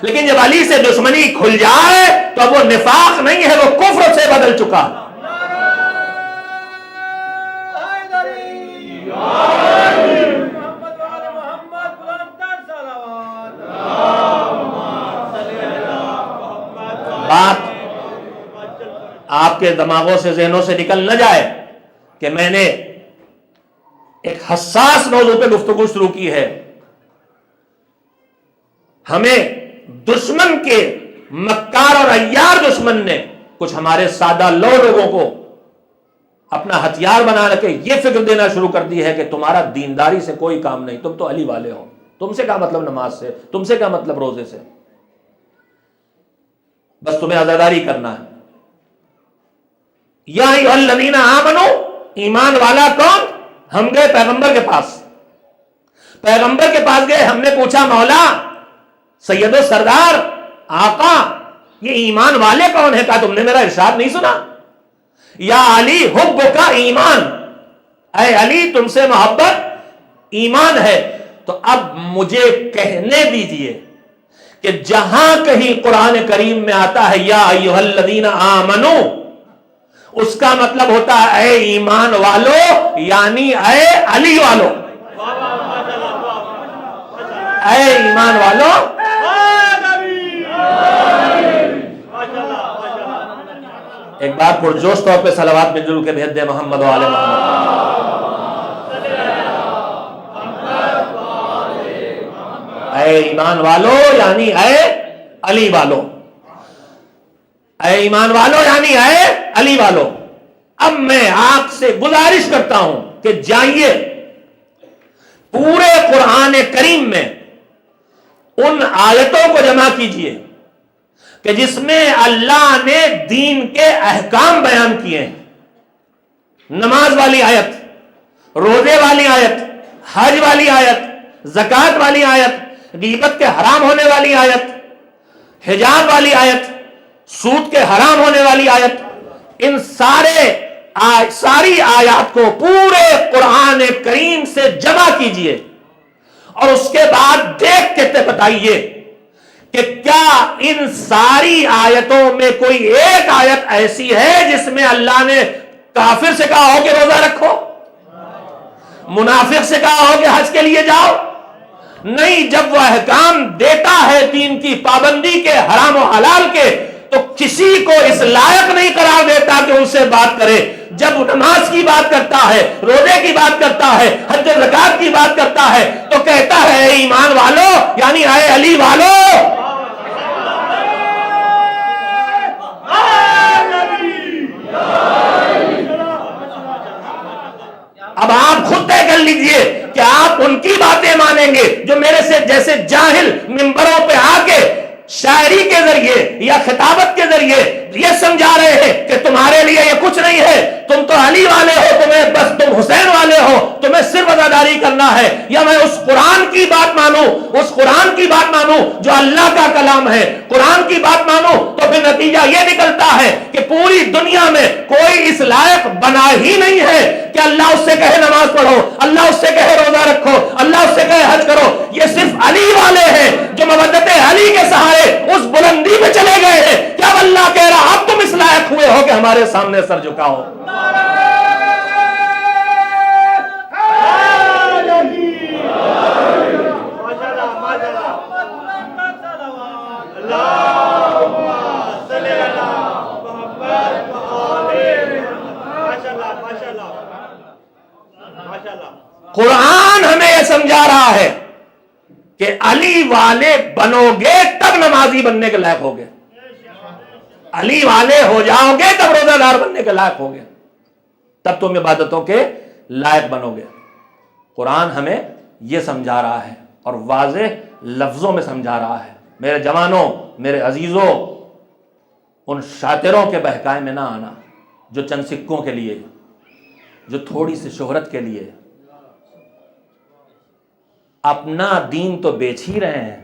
لیکن جب علی سے دشمنی کھل جائے تو وہ نفاق نہیں ہے، وہ کفر سے بدل چکا۔ بات آپ کے دماغوں سے ذہنوں سے نکل نہ جائے کہ میں نے ایک حساس موضوع پہ گفتگو شروع کی ہے۔ ہمیں دشمن کے مکار اور عیار دشمن نے کچھ ہمارے سادہ لوگوں کو اپنا ہتھیار بنا کے یہ فکر دینا شروع کر دی ہے کہ تمہارا دینداری سے کوئی کام نہیں، تم تو علی والے ہو، تم سے کیا مطلب نماز سے، تم سے کیا مطلب روزے سے، بس تمہیں عزاداری کرنا ہے۔ یا ایھا الذین آمنو، ایمان والا کون؟ ہم گئے پیغمبر کے پاس، پیغمبر کے پاس گئے، ہم نے پوچھا مولا سید و سردار آقا یہ ایمان والے کون ہیں؟ کہا تم نے میرا ارشاد نہیں سنا؟ یا علی حب کا ایمان، اے علی تم سے محبت ایمان ہے۔ تو اب مجھے کہنے دیجئے کہ جہاں کہیں قرآن کریم میں آتا ہے یا ایھا الذین آمنو، اس کا مطلب ہوتا ہے اے ایمان والو، یعنی اے علی والو، اے ایمان والو۔ ایک بار پرجوش طور پہ صلوات مل جل کے بھیج دے محمد و آل محمد۔ اے ایمان والو یعنی اے علی والو، اے ایمان والو یعنی اے علی والو۔ اب میں آپ سے گزارش کرتا ہوں کہ جائیے پورے قرآن کریم میں ان آیتوں کو جمع کیجئے کہ جس میں اللہ نے دین کے احکام بیان کیے ہیں۔ نماز والی آیت، روزے والی آیت، حج والی آیت، زکوٰۃ والی آیت، غیبت کے حرام ہونے والی آیت، حجاب والی آیت، سود کے حرام ہونے والی آیت، ان ساری آیات کو پورے قرآن کریم سے جمع کیجئے اور اس کے بعد دیکھ کے بتائیے کہ کیا ان ساری آیتوں میں کوئی ایک آیت ایسی ہے جس میں اللہ نے کافر سے کہا ہو کہ روزہ رکھو، منافق سے کہا ہو کہ حج کے لیے جاؤ؟ نہیں، جب وہ احکام دیتا ہے دین کی پابندی کے، حرام و حلال کے، تو کسی کو اس لائق نہیں قرار دیتا کہ ان سے بات کرے۔ جب نماز کی بات کرتا ہے، روزے کی بات کرتا ہے، حج زکات کی بات کرتا ہے، تو کہتا ہے اے ایمان والو، یعنی اے علی والو، اب آپ خود طے کر لیجئے کہ آپ ان کی باتیں مانیں گے جو میرے سے جیسے جاہل ممبروں پہ آ کے شاعری کے ذریعے یا خطابت کے ذریعے یہ سمجھا رہے ہیں کہ تمہارے لیے یہ کچھ نہیں ہے، تم تو علی والے ہو، تمہیں بس تم حسین والے ہو، تمہیں صرف عزاداری کرنا ہے، یا میں اس قرآن کی بات مانوں، اس قرآن کی بات مانوں جو اللہ کا کلام ہے، قرآن کی بات مانوں، تو پھر نتیجہ یہ نکلتا ہے کہ پوری دنیا میں کوئی اس لائق بنا ہی نہیں ہے کہ اللہ اس سے کہے نماز پڑھو، اللہ اس سے کہے روزہ رکھو، اللہ اس سے کہے حج کرو۔ یہ صرف علی والے ہیں جو مودت علی کے سہارے اس بلندی میں چلے گئے ہیں کہ اب اللہ کہہ رہا اب تم اس لائق ہوئے ہو کہ ہمارے سامنے سر جھکاؤ۔ قرآن ہمیں یہ سمجھا رہا ہے کہ علی والے بنو گے تب نمازی بننے کے لائق ہوگے، علی والے ہو جاؤ گے تب روزہ دار بننے کے لائق ہوگے، تب تم عبادتوں کے لائق بنو گے۔ قرآن ہمیں یہ سمجھا رہا ہے اور واضح لفظوں میں سمجھا رہا ہے۔ میرے جوانوں، میرے عزیزوں، ان شاطروں کے بہکائے میں نہ آنا جو چند سکوں کے لیے، جو تھوڑی سی شہرت کے لیے اپنا دین تو بیچ ہی رہے ہیں،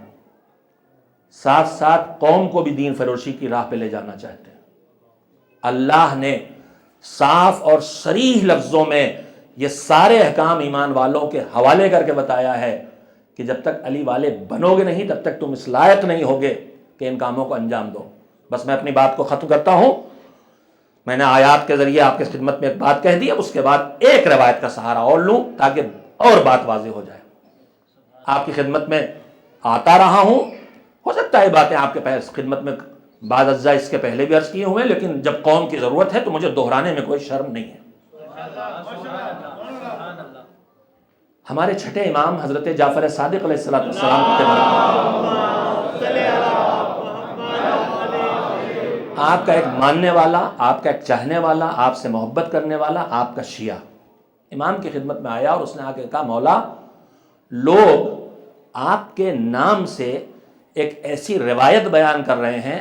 ساتھ ساتھ قوم کو بھی دین فروشی کی راہ پہ لے جانا چاہتے ہیں۔ اللہ نے صاف اور صریح لفظوں میں یہ سارے احکام ایمان والوں کے حوالے کر کے بتایا ہے کہ جب تک علی والے بنو گے نہیں تب تک تم اس لائق نہیں ہوگے کہ ان کاموں کو انجام دو۔ بس میں اپنی بات کو ختم کرتا ہوں۔ میں نے آیات کے ذریعے آپ کی خدمت میں ایک بات کہہ دی، اب اس کے بعد ایک روایت کا سہارا اور لوں تاکہ اور بات واضح ہو جائے۔ آپ کی خدمت میں آتا رہا ہوں، ہو سکتا ہے باتیں آپ کے خدمت میں بعض اجزاء اس کے پہلے بھی عرض کیے ہوئے، لیکن جب قوم کی ضرورت ہے تو مجھے دہرانے میں کوئی شرم نہیں ہے۔ ہمارے چھٹے امام حضرت جعفر صادق علیہ السلام کے آپ کا ایک ماننے والا، آپ کا ایک چاہنے والا، آپ سے محبت کرنے والا، آپ کا شیعہ امام کی خدمت میں آیا اور اس نے آ کے کہا مولا، لوگ آپ کے نام سے ایک ایسی روایت بیان کر رہے ہیں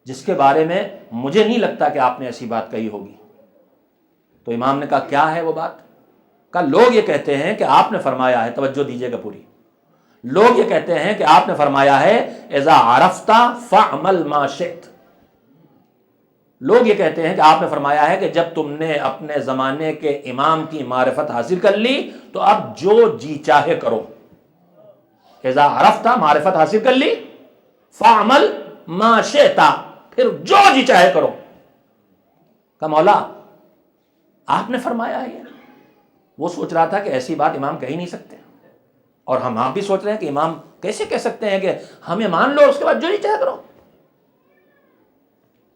جس کے بارے میں مجھے نہیں لگتا کہ آپ نے ایسی بات کہی ہوگی۔ تو امام نے کہا کیا ہے وہ بات؟ کہا لوگ یہ کہتے ہیں کہ آپ نے فرمایا ہے، توجہ دیجئے گا پوری، لوگ یہ کہتے ہیں کہ آپ نے فرمایا ہے اذا عرفت فاعمل ما شئت، لوگ یہ کہتے ہیں کہ آپ نے فرمایا ہے کہ جب تم نے اپنے زمانے کے امام کی معرفت حاصل کر لی تو اب جو جی چاہے کرو۔ اذا عرفت، معرفت حاصل کر لی، فاعمل ما شئت، پھر جو جی چاہے کرو۔ کہ مولا آپ نے فرمایا ہے یہ؟ وہ سوچ رہا تھا کہ ایسی بات امام کہہ ہی نہیں سکتے، اور ہم آپ بھی سوچ رہے ہیں کہ امام کیسے کہہ سکتے ہیں کہ ہمیں مان لو اس کے بعد جو جی چاہے کرو؟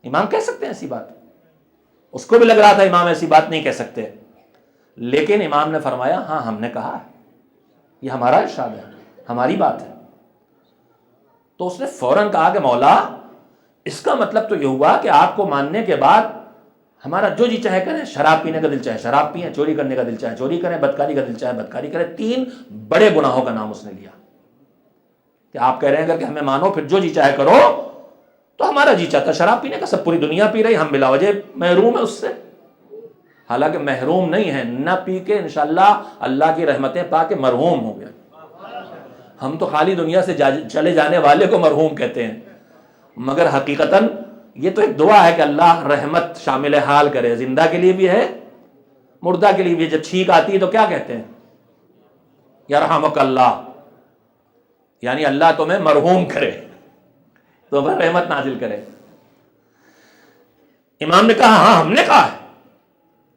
امام کہہ سکتے ہیں ایسی بات؟ اس کو بھی لگ رہا تھا امام ایسی بات نہیں کہہ سکتے، لیکن امام نے فرمایا ہاں ہم نے کہا ہے، یہ ہمارا ارشاد ہے، ہماری بات ہے۔ تو اس نے فوراً کہا کہ مولا اس کا مطلب تو یہ ہوا کہ آپ کو ماننے کے بعد ہمارا جو جی چاہے کریں، شراب پینے کا دل چاہے شراب پئیں، چوری کرنے کا دل چاہے چوری کریں، بدکاری کا دل چاہے بدکاری کریں۔ 3 بڑے گناہوں کا نام اس نے لیا کہ آپ کہہ رہے ہیں اگر کہ ہمیں مانو پھر جو جی چاہے کرو، تو ہمارا جی چاہتا شراب پینے کا، سب پوری دنیا پی رہی، ہم بلا وجہ محروم ہیں اس سے۔ حالانکہ محروم نہیں ہیں، نہ پی کے انشاءاللہ اللہ کی رحمتیں پا کے مرحوم ہوں گے۔ ہم تو خالی دنیا سے چلے جانے والے کو مرحوم کہتے ہیں، مگر حقیقتاً یہ تو ایک دعا ہے کہ اللہ رحمت شامل حال کرے، زندہ کے لیے بھی ہے مردہ کے لیے بھی۔ جب چھینک آتی ہے تو کیا کہتے ہیں؟ یرحمک اللہ، یعنی اللہ تمہیں مرحوم کرے، تمہیں رحمت نازل کرے۔ امام نے کہا ہاں ہم نے کہا ہے،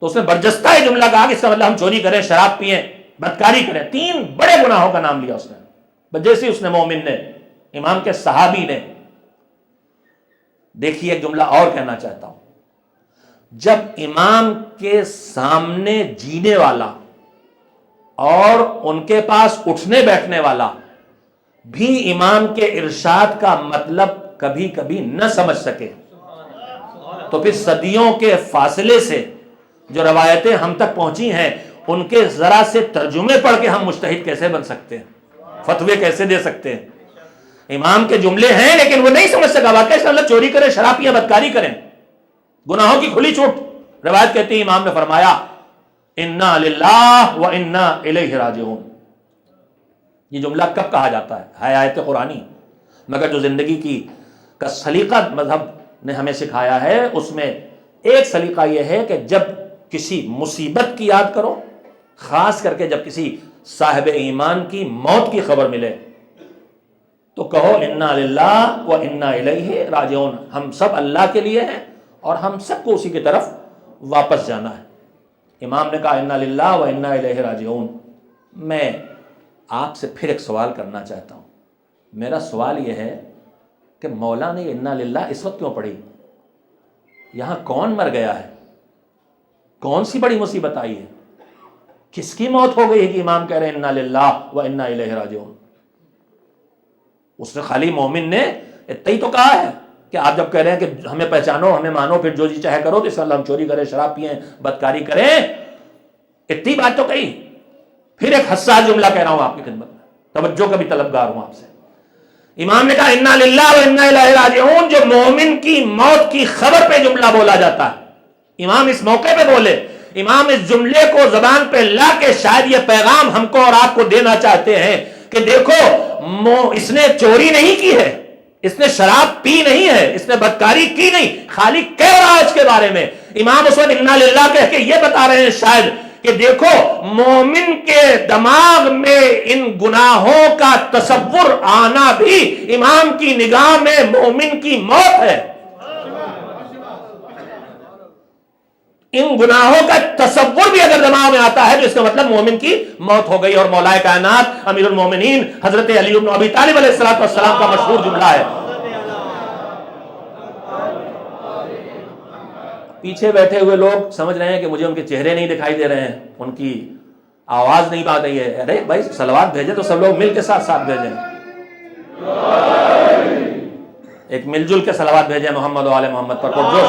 تو اس نے برجستہ یہ جملہ کہا کہ اس کا مطلب ہم چوری کریں، شراب پئیں، بدکاری کریں۔ 3 بڑے گناہوں کا نام لیا اس نے، جیسے اس نے مومن نے، امام کے صحابی نے۔ دیکھیے ایک جملہ اور کہنا چاہتا ہوں، جب امام کے سامنے جینے والا اور ان کے پاس اٹھنے بیٹھنے والا بھی امام کے ارشاد کا مطلب کبھی کبھی نہ سمجھ سکے، تو پھر صدیوں کے فاصلے سے جو روایتیں ہم تک پہنچی ہیں ان کے ذرا سے ترجمے پڑھ کے ہم مجتہد کیسے بن سکتے ہیں، فتوے کیسے دے سکتے ہیں؟ امام کے جملے ہیں لیکن وہ نہیں سمجھ سکا واقعہ اس کا مطلب چوری کریں، شراب پئیں، بدکاری کریں، گناہوں کی کھلی چھوٹ۔ روایت کہتی ہے امام نے فرمایا انا للہ و انا الیہ راجعون۔ یہ جملہ کب کہا جاتا ہے آیت قرآنی، مگر جو زندگی کا سلیقہ مذہب نے ہمیں سکھایا ہے اس میں ایک سلیقہ یہ ہے کہ جب کسی مصیبت کی یاد کرو، خاص کر کے جب کسی صاحب ایمان کی موت کی خبر ملے تو کہو انا للہ و انا الیہ راجعون، ہم سب اللہ کے لیے ہیں اور ہم سب کو اسی کی طرف واپس جانا ہے۔ امام نے کہا انا للہ و انا الیہ راجعون۔ میں آپ سے پھر ایک سوال کرنا چاہتا ہوں، میرا سوال یہ ہے کہ مولا نے انا للہ اس وقت کیوں پڑھی؟ یہاں کون مر گیا ہے؟ کون سی بڑی مصیبت آئی ہے؟ کس کی موت ہو گئی ہے کہ امام کہہ رہے ہیں انا للہ و انا الیہ راجعون؟ اس نے خالی مومن نے اتنا ہی تو کہا ہے کہ آپ جب کہہ رہے ہیں کہ ہمیں پہچانو، ہمیں مانو، پھر جو جی چاہے کرو، تو اس کا ہم چوری کریں، شراب پئیں، بدکاری کریں، اتنی بات تو کہی۔ پھر ایک حساس جملہ کہہ رہا ہوں آپ کی خدمت میں، توجہ کا بھی طلبگار ہوں آپ سے۔ امام نے کہا انا للہ و انا الیہ راجعون، جو مومن کی موت کی خبر پہ جملہ بولا جاتا ہے، امام اس موقع پہ بولے، امام اس جملے کو زبان پہ لا کے شاید یہ پیغام ہم کو اور آپ کو دینا چاہتے ہیں کہ دیکھو اس نے چوری نہیں کی ہے، اس نے شراب پی نہیں ہے، اس نے بدکاری کی نہیں، خالی کہہ رہا ہے اس کے بارے میں۔ امام اس وقت انا للہ کہہ کے یہ بتا رہے ہیں شاید کہ دیکھو مومن کے دماغ میں ان گناہوں کا تصور آنا بھی امام کی نگاہ میں مومن کی موت ہے۔ ان گناہوں کا تصور بھی اگر دماغ میں آتا ہے تو اس کا مطلب مومن کی موت ہو گئی۔ اور مولا کائنات امیر المومنین حضرت علی بن ابی طالب علیہ السلام کا مشہور جملہ ہے۔ پیچھے بیٹھے ہوئے لوگ سمجھ رہے ہیں کہ مجھے ان کے چہرے نہیں دکھائی دے رہے ہیں، ان کی آواز نہیں پا رہی ہے۔ ارے بھائی صلوات بھیجے تو سب لوگ مل کے ساتھ بھیجیں، ایک مل جل کے صلوات بھیجیں محمد و آل محمد پر، جو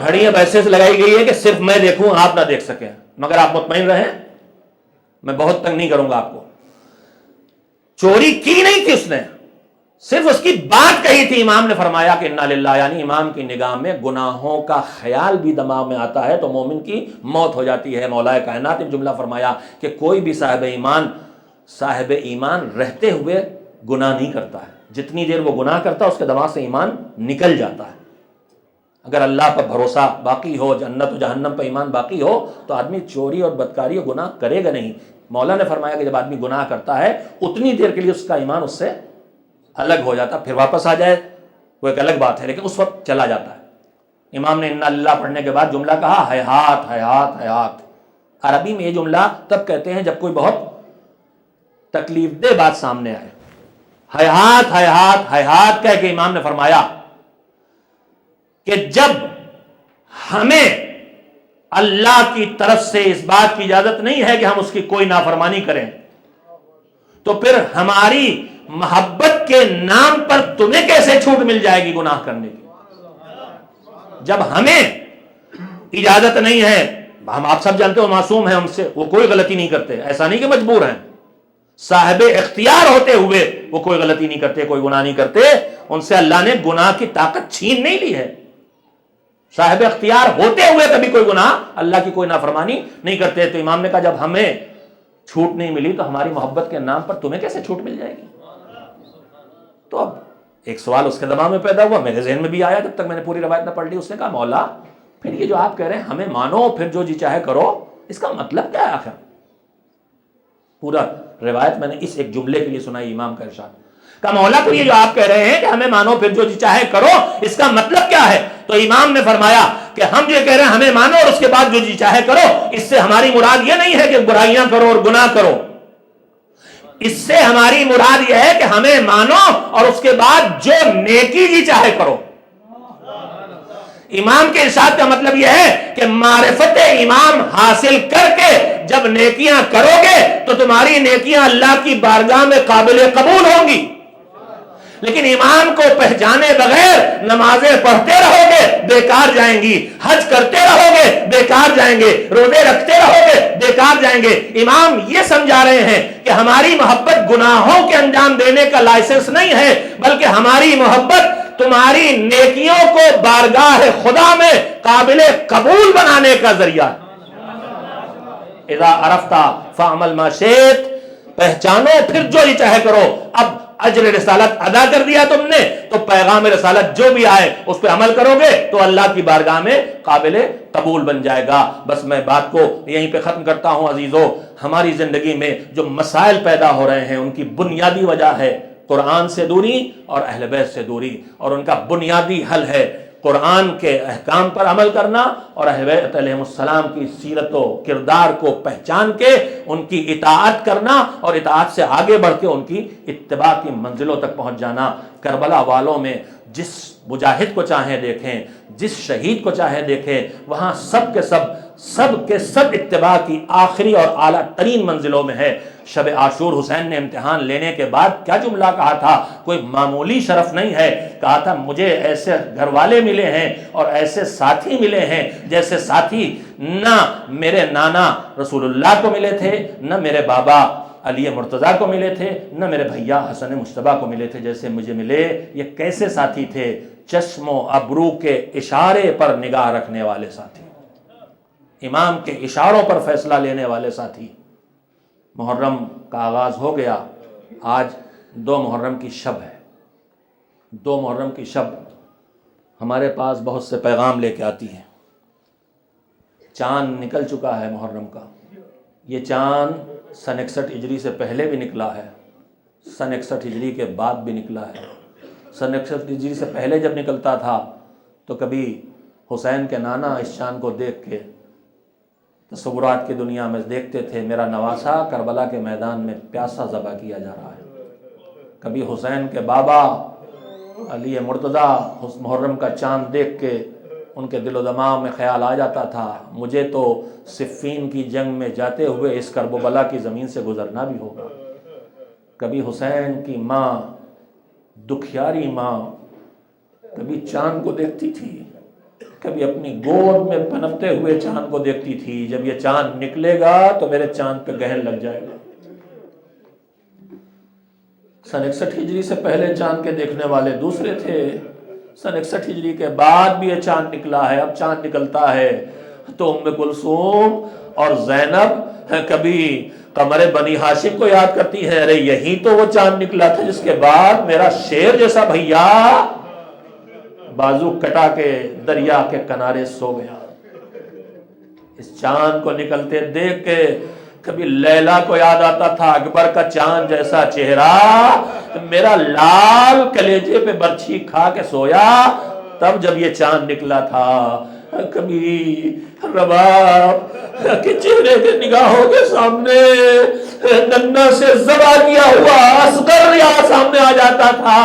گھڑیاں ویسے سے لگائی گئی ہے کہ صرف میں دیکھوں آپ نہ دیکھ سکیں، مگر آپ مطمئن رہیں میں بہت تنگ نہیں کروں گا آپ کو۔ چوری کی نہیں تھی اس نے، صرف اس کی بات کہی تھی۔ امام نے فرمایا کہ انا للہ، یعنی امام کی نگاہ میں گناہوں کا خیال بھی دماغ میں آتا ہے تو مومن کی موت ہو جاتی ہے۔ مولا کائنات نے جملہ فرمایا کہ کوئی بھی صاحب ایمان رہتے ہوئے گناہ نہیں کرتا ہے، جتنی دیر وہ گناہ کرتا ہے اس کے دماغ سے ایمان نکل جاتا ہے۔ اگر اللہ پر بھروسہ باقی ہو، جنت و جہنم پر ایمان باقی ہو تو آدمی چوری اور بدکاری اور گناہ کرے گا نہیں۔ مولا نے فرمایا کہ جب آدمی گناہ کرتا ہے اتنی دیر کے لیے اس کا ایمان اس سے الگ ہو جاتا، پھر واپس آ جائے وہ ایک الگ بات ہے، لیکن اس وقت چلا جاتا ہے۔ امام نے انا اللہ پڑھنے کے بعد جملہ کہا حیات حیات حیات۔ عربی میں یہ جملہ تب کہتے ہیں جب کوئی بہت تکلیف دہ بات سامنے آئے۔ حیات حیات حیات کہہ کے امام نے فرمایا کہ جب ہمیں اللہ کی طرف سے اس بات کی اجازت نہیں ہے کہ ہم اس کی کوئی نافرمانی کریں تو پھر ہماری محبت کے نام پر تمہیں کیسے چھوٹ مل جائے گی گناہ کرنے کی؟ جب ہمیں اجازت نہیں ہے، ہم آپ سب جانتے ہو معصوم ہیں، ہم سے وہ کوئی غلطی نہیں کرتے، ایسا نہیں کہ مجبور ہیں، صاحب اختیار ہوتے ہوئے وہ کوئی غلطی نہیں کرتے، کوئی گناہ نہیں کرتے، ان سے اللہ نے گناہ کی طاقت چھین نہیں لی ہے۔ صاحب اختیار ہوتے ہوئے کبھی کوئی گناہ، اللہ کی کوئی نافرمانی نہیں کرتے۔ تو امام نے کہا جب ہمیں چھوٹ نہیں ملی تو ہماری محبت کے نام پر تمہیں کیسے چھوٹ مل جائے گی؟ تو اب ایک سوال اس کے دماغ میں پیدا ہوا، میرے ذہن میں بھی آیا جب تک میں نے پوری روایت نہ پڑھ لی. اس نے کہا مولا پھر یہ جو آپ کہہ رہے ہیں ہمیں مانو پھر جو جی چاہے کرو، اس کا مطلب کیا ہے آخر؟ پورا روایت میں نے اس ایک جملے کے لیے سنائی امام کا ارشاد. کہا مولا پھر یہ جو آپ کہہ رہے ہیں کہ ہمیں مانو پھر جو جی چاہے کرو، اس کا مطلب کیا ہے؟ تو امام نے فرمایا کہ ہم یہ کہہ رہے ہیں ہمیں مانو اور اس کے بعد جو جی چاہے کرو، اس سے ہماری مراد یہ نہیں ہے کہ برائیاں کرو اور گناہ کرو. اس سے ہماری مراد یہ ہے کہ ہمیں مانو اور اس کے بعد جو نیکی جی چاہے کرو. امام کے ارشاد کا مطلب یہ ہے کہ معرفت امام حاصل کر کے جب نیکیاں کرو گے تو تمہاری نیکیاں اللہ کی بارگاہ میں قابل قبول ہوں گی. لیکن امام کو پہچانے بغیر نمازیں پڑھتے رہو گے بیکار جائیں گی، حج کرتے رہو گے بیکار جائیں گے، روزے رکھتے رہو گے بیکار جائیں گے. امام یہ سمجھا رہے ہیں کہ ہماری محبت گناہوں کے انجام دینے کا لائسنس نہیں ہے، بلکہ ہماری محبت تمہاری نیکیوں کو بارگاہ خدا میں قابل قبول بنانے کا ذریعہ ہے. اذا عرفت فاعمل ما شئت، پہچانو پھر جو ہی چاہے کرو. اب اجر رسالت ادا کر دیا تم نے تو پیغام رسالت جو بھی آئے اس پہ عمل کرو گے تو اللہ کی بارگاہ میں قابل قبول بن جائے گا. بس میں بات کو یہیں پہ ختم کرتا ہوں عزیزو. ہماری زندگی میں جو مسائل پیدا ہو رہے ہیں ان کی بنیادی وجہ ہے قرآن سے دوری اور اہل بیت سے دوری، اور ان کا بنیادی حل ہے قرآن کے احکام پر عمل کرنا اور اہل بیت علیہ السلام کی سیرت و کردار کو پہچان کے ان کی اطاعت کرنا اور اطاعت سے آگے بڑھ کے ان کی اتباع کی منزلوں تک پہنچ جانا. کربلا والوں میں جس مجاہد کو چاہیں دیکھیں، جس شہید کو چاہیں دیکھیں، وہاں سب کے سب اتباع کی آخری اور اعلیٰ ترین منزلوں میں ہے. شب عاشور حسین نے امتحان لینے کے بعد کیا جملہ کہا تھا؟ کوئی معمولی شرف نہیں ہے. کہا تھا مجھے ایسے گھر والے ملے ہیں اور ایسے ساتھی ملے ہیں جیسے ساتھی نہ میرے نانا رسول اللہ کو ملے تھے، نہ میرے بابا علی مرتضیٰ کو ملے تھے، نہ میرے بھیا حسن مجتبیٰ کو ملے تھے جیسے مجھے ملے. یہ کیسے ساتھی تھے؟ چشم و ابرو کے اشارے پر نگاہ رکھنے والے ساتھی، امام کے اشاروں پر فیصلہ لینے والے ساتھی. محرم کا آغاز ہو گیا. آج 2 محرم کی شب ہے. 2 محرم کی شب ہمارے پاس بہت سے پیغام لے کے آتی ہے. چاند نکل چکا ہے محرم کا. یہ چاند سن 61 ہجری سے پہلے بھی نکلا ہے، سن 61 ہجری کے بعد بھی نکلا ہے. سن 61 ہجری سے پہلے جب نکلتا تھا تو کبھی حسین کے نانا اس چاند کو دیکھ کے تصورات کی دنیا میں دیکھتے تھے میرا نواسا کربلا کے میدان میں پیاسا ذبح کیا جا رہا ہے. کبھی حسین کے بابا علی مرتضیٰ محرم کا چاند دیکھ کے ان کے دل و دماغ میں خیال آ جاتا تھا مجھے تو صفین کی جنگ میں جاتے ہوئے اس کرب و بلا کی زمین سے گزرنا بھی ہوگا. کبھی حسین کی ماں، دکھیاری ماں، کبھی چاند کو دیکھتی تھی، کبھی اپنی گود میں پنپتے ہوئے چاند کو دیکھتی تھی جب یہ چاند نکلے گا تو میرے چاند پہ گہن لگ جائے گا. سن 61 ہجری سے پہلے چاند کے دیکھنے والے دوسرے تھے. سن 61 ہجری کے بعد بھی یہ چاند نکلا ہے. اب چاند نکلتا ہے تو ام کلثوم اور زینب کبھی قمر بنی ہاشم کو یاد کرتی ہیں، ارے یہی تو وہ چاند نکلا تھا جس کے بعد میرا شیر جیسا بھیا بازو کٹا کے دریا کے کنارے سو گیا. اس چاند کو نکلتے دیکھ کے کبھی لیلا کو یاد آتا تھا اکبر کا چاند جیسا چہرہ، میرا لال کلیجے پہ برچھی کھا کے سویا تب جب یہ چاند نکلا تھا. کبھی رباب کے چہرے کے نگاہوں کے سامنے ننا سے ذبح کیا ہوا اصغر یہاں سامنے آ جاتا تھا.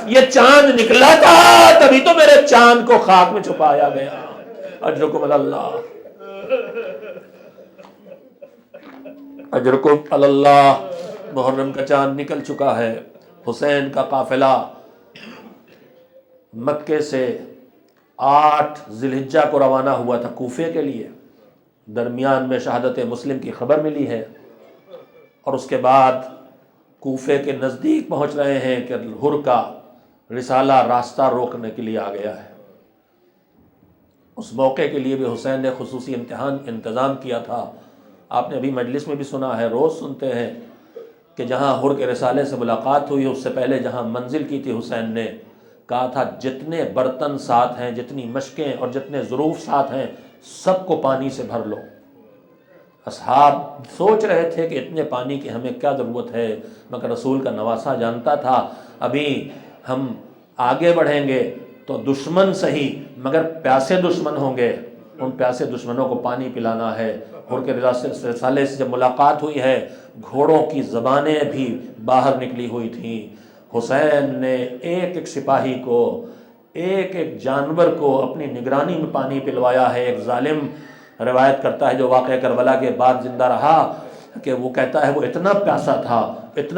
یہ چاند نکلا تھا تبھی تو میرے چاند کو خاک میں چھپایا گیا. اجرکم اللہ، اجرکم اللہ. محرم کا چاند نکل چکا ہے. حسین کا قافلہ مکے سے 8 ذی الحجہ کو روانہ ہوا تھا کوفے کے لیے. درمیان میں شہادت مسلم کی خبر ملی ہے اور اس کے بعد کوفے کے نزدیک پہنچ رہے ہیں کہ ہر کا رسالہ راستہ روکنے کے لیے آ گیا ہے. اس موقع کے لیے بھی حسین نے خصوصی انتظام کیا تھا. آپ نے ابھی مجلس میں بھی سنا ہے، روز سنتے ہیں کہ جہاں حر کے رسالے سے ملاقات ہوئی، اس سے پہلے جہاں منزل کی تھی، حسین نے کہا تھا جتنے برتن ساتھ ہیں، جتنی مشقیں اور جتنے ظروف ساتھ ہیں، سب کو پانی سے بھر لو۔ اصحاب سوچ رہے تھے کہ اتنے پانی کی ہمیں کیا ضرورت ہے، مگر رسول کا نواسہ جانتا تھا ابھی ہم آگے بڑھیں گے تو دشمن صحیح مگر پیاسے دشمن ہوں گے، ان پیاسے دشمنوں کو پانی پلانا ہے۔ حر کے رسالے سے جب ملاقات ہوئی ہے، گھوڑوں کی زبانیں بھی باہر نکلی ہوئی تھیں۔ حسین نے ایک ایک سپاہی کو، ایک ایک جانور کو اپنی نگرانی میں پانی پلوایا ہے۔ ایک ظالم روایت کرتا ہے جو واقعہ کربلا کے بعد زندہ رہا کہ وہ کہتا ہے وہ اتنا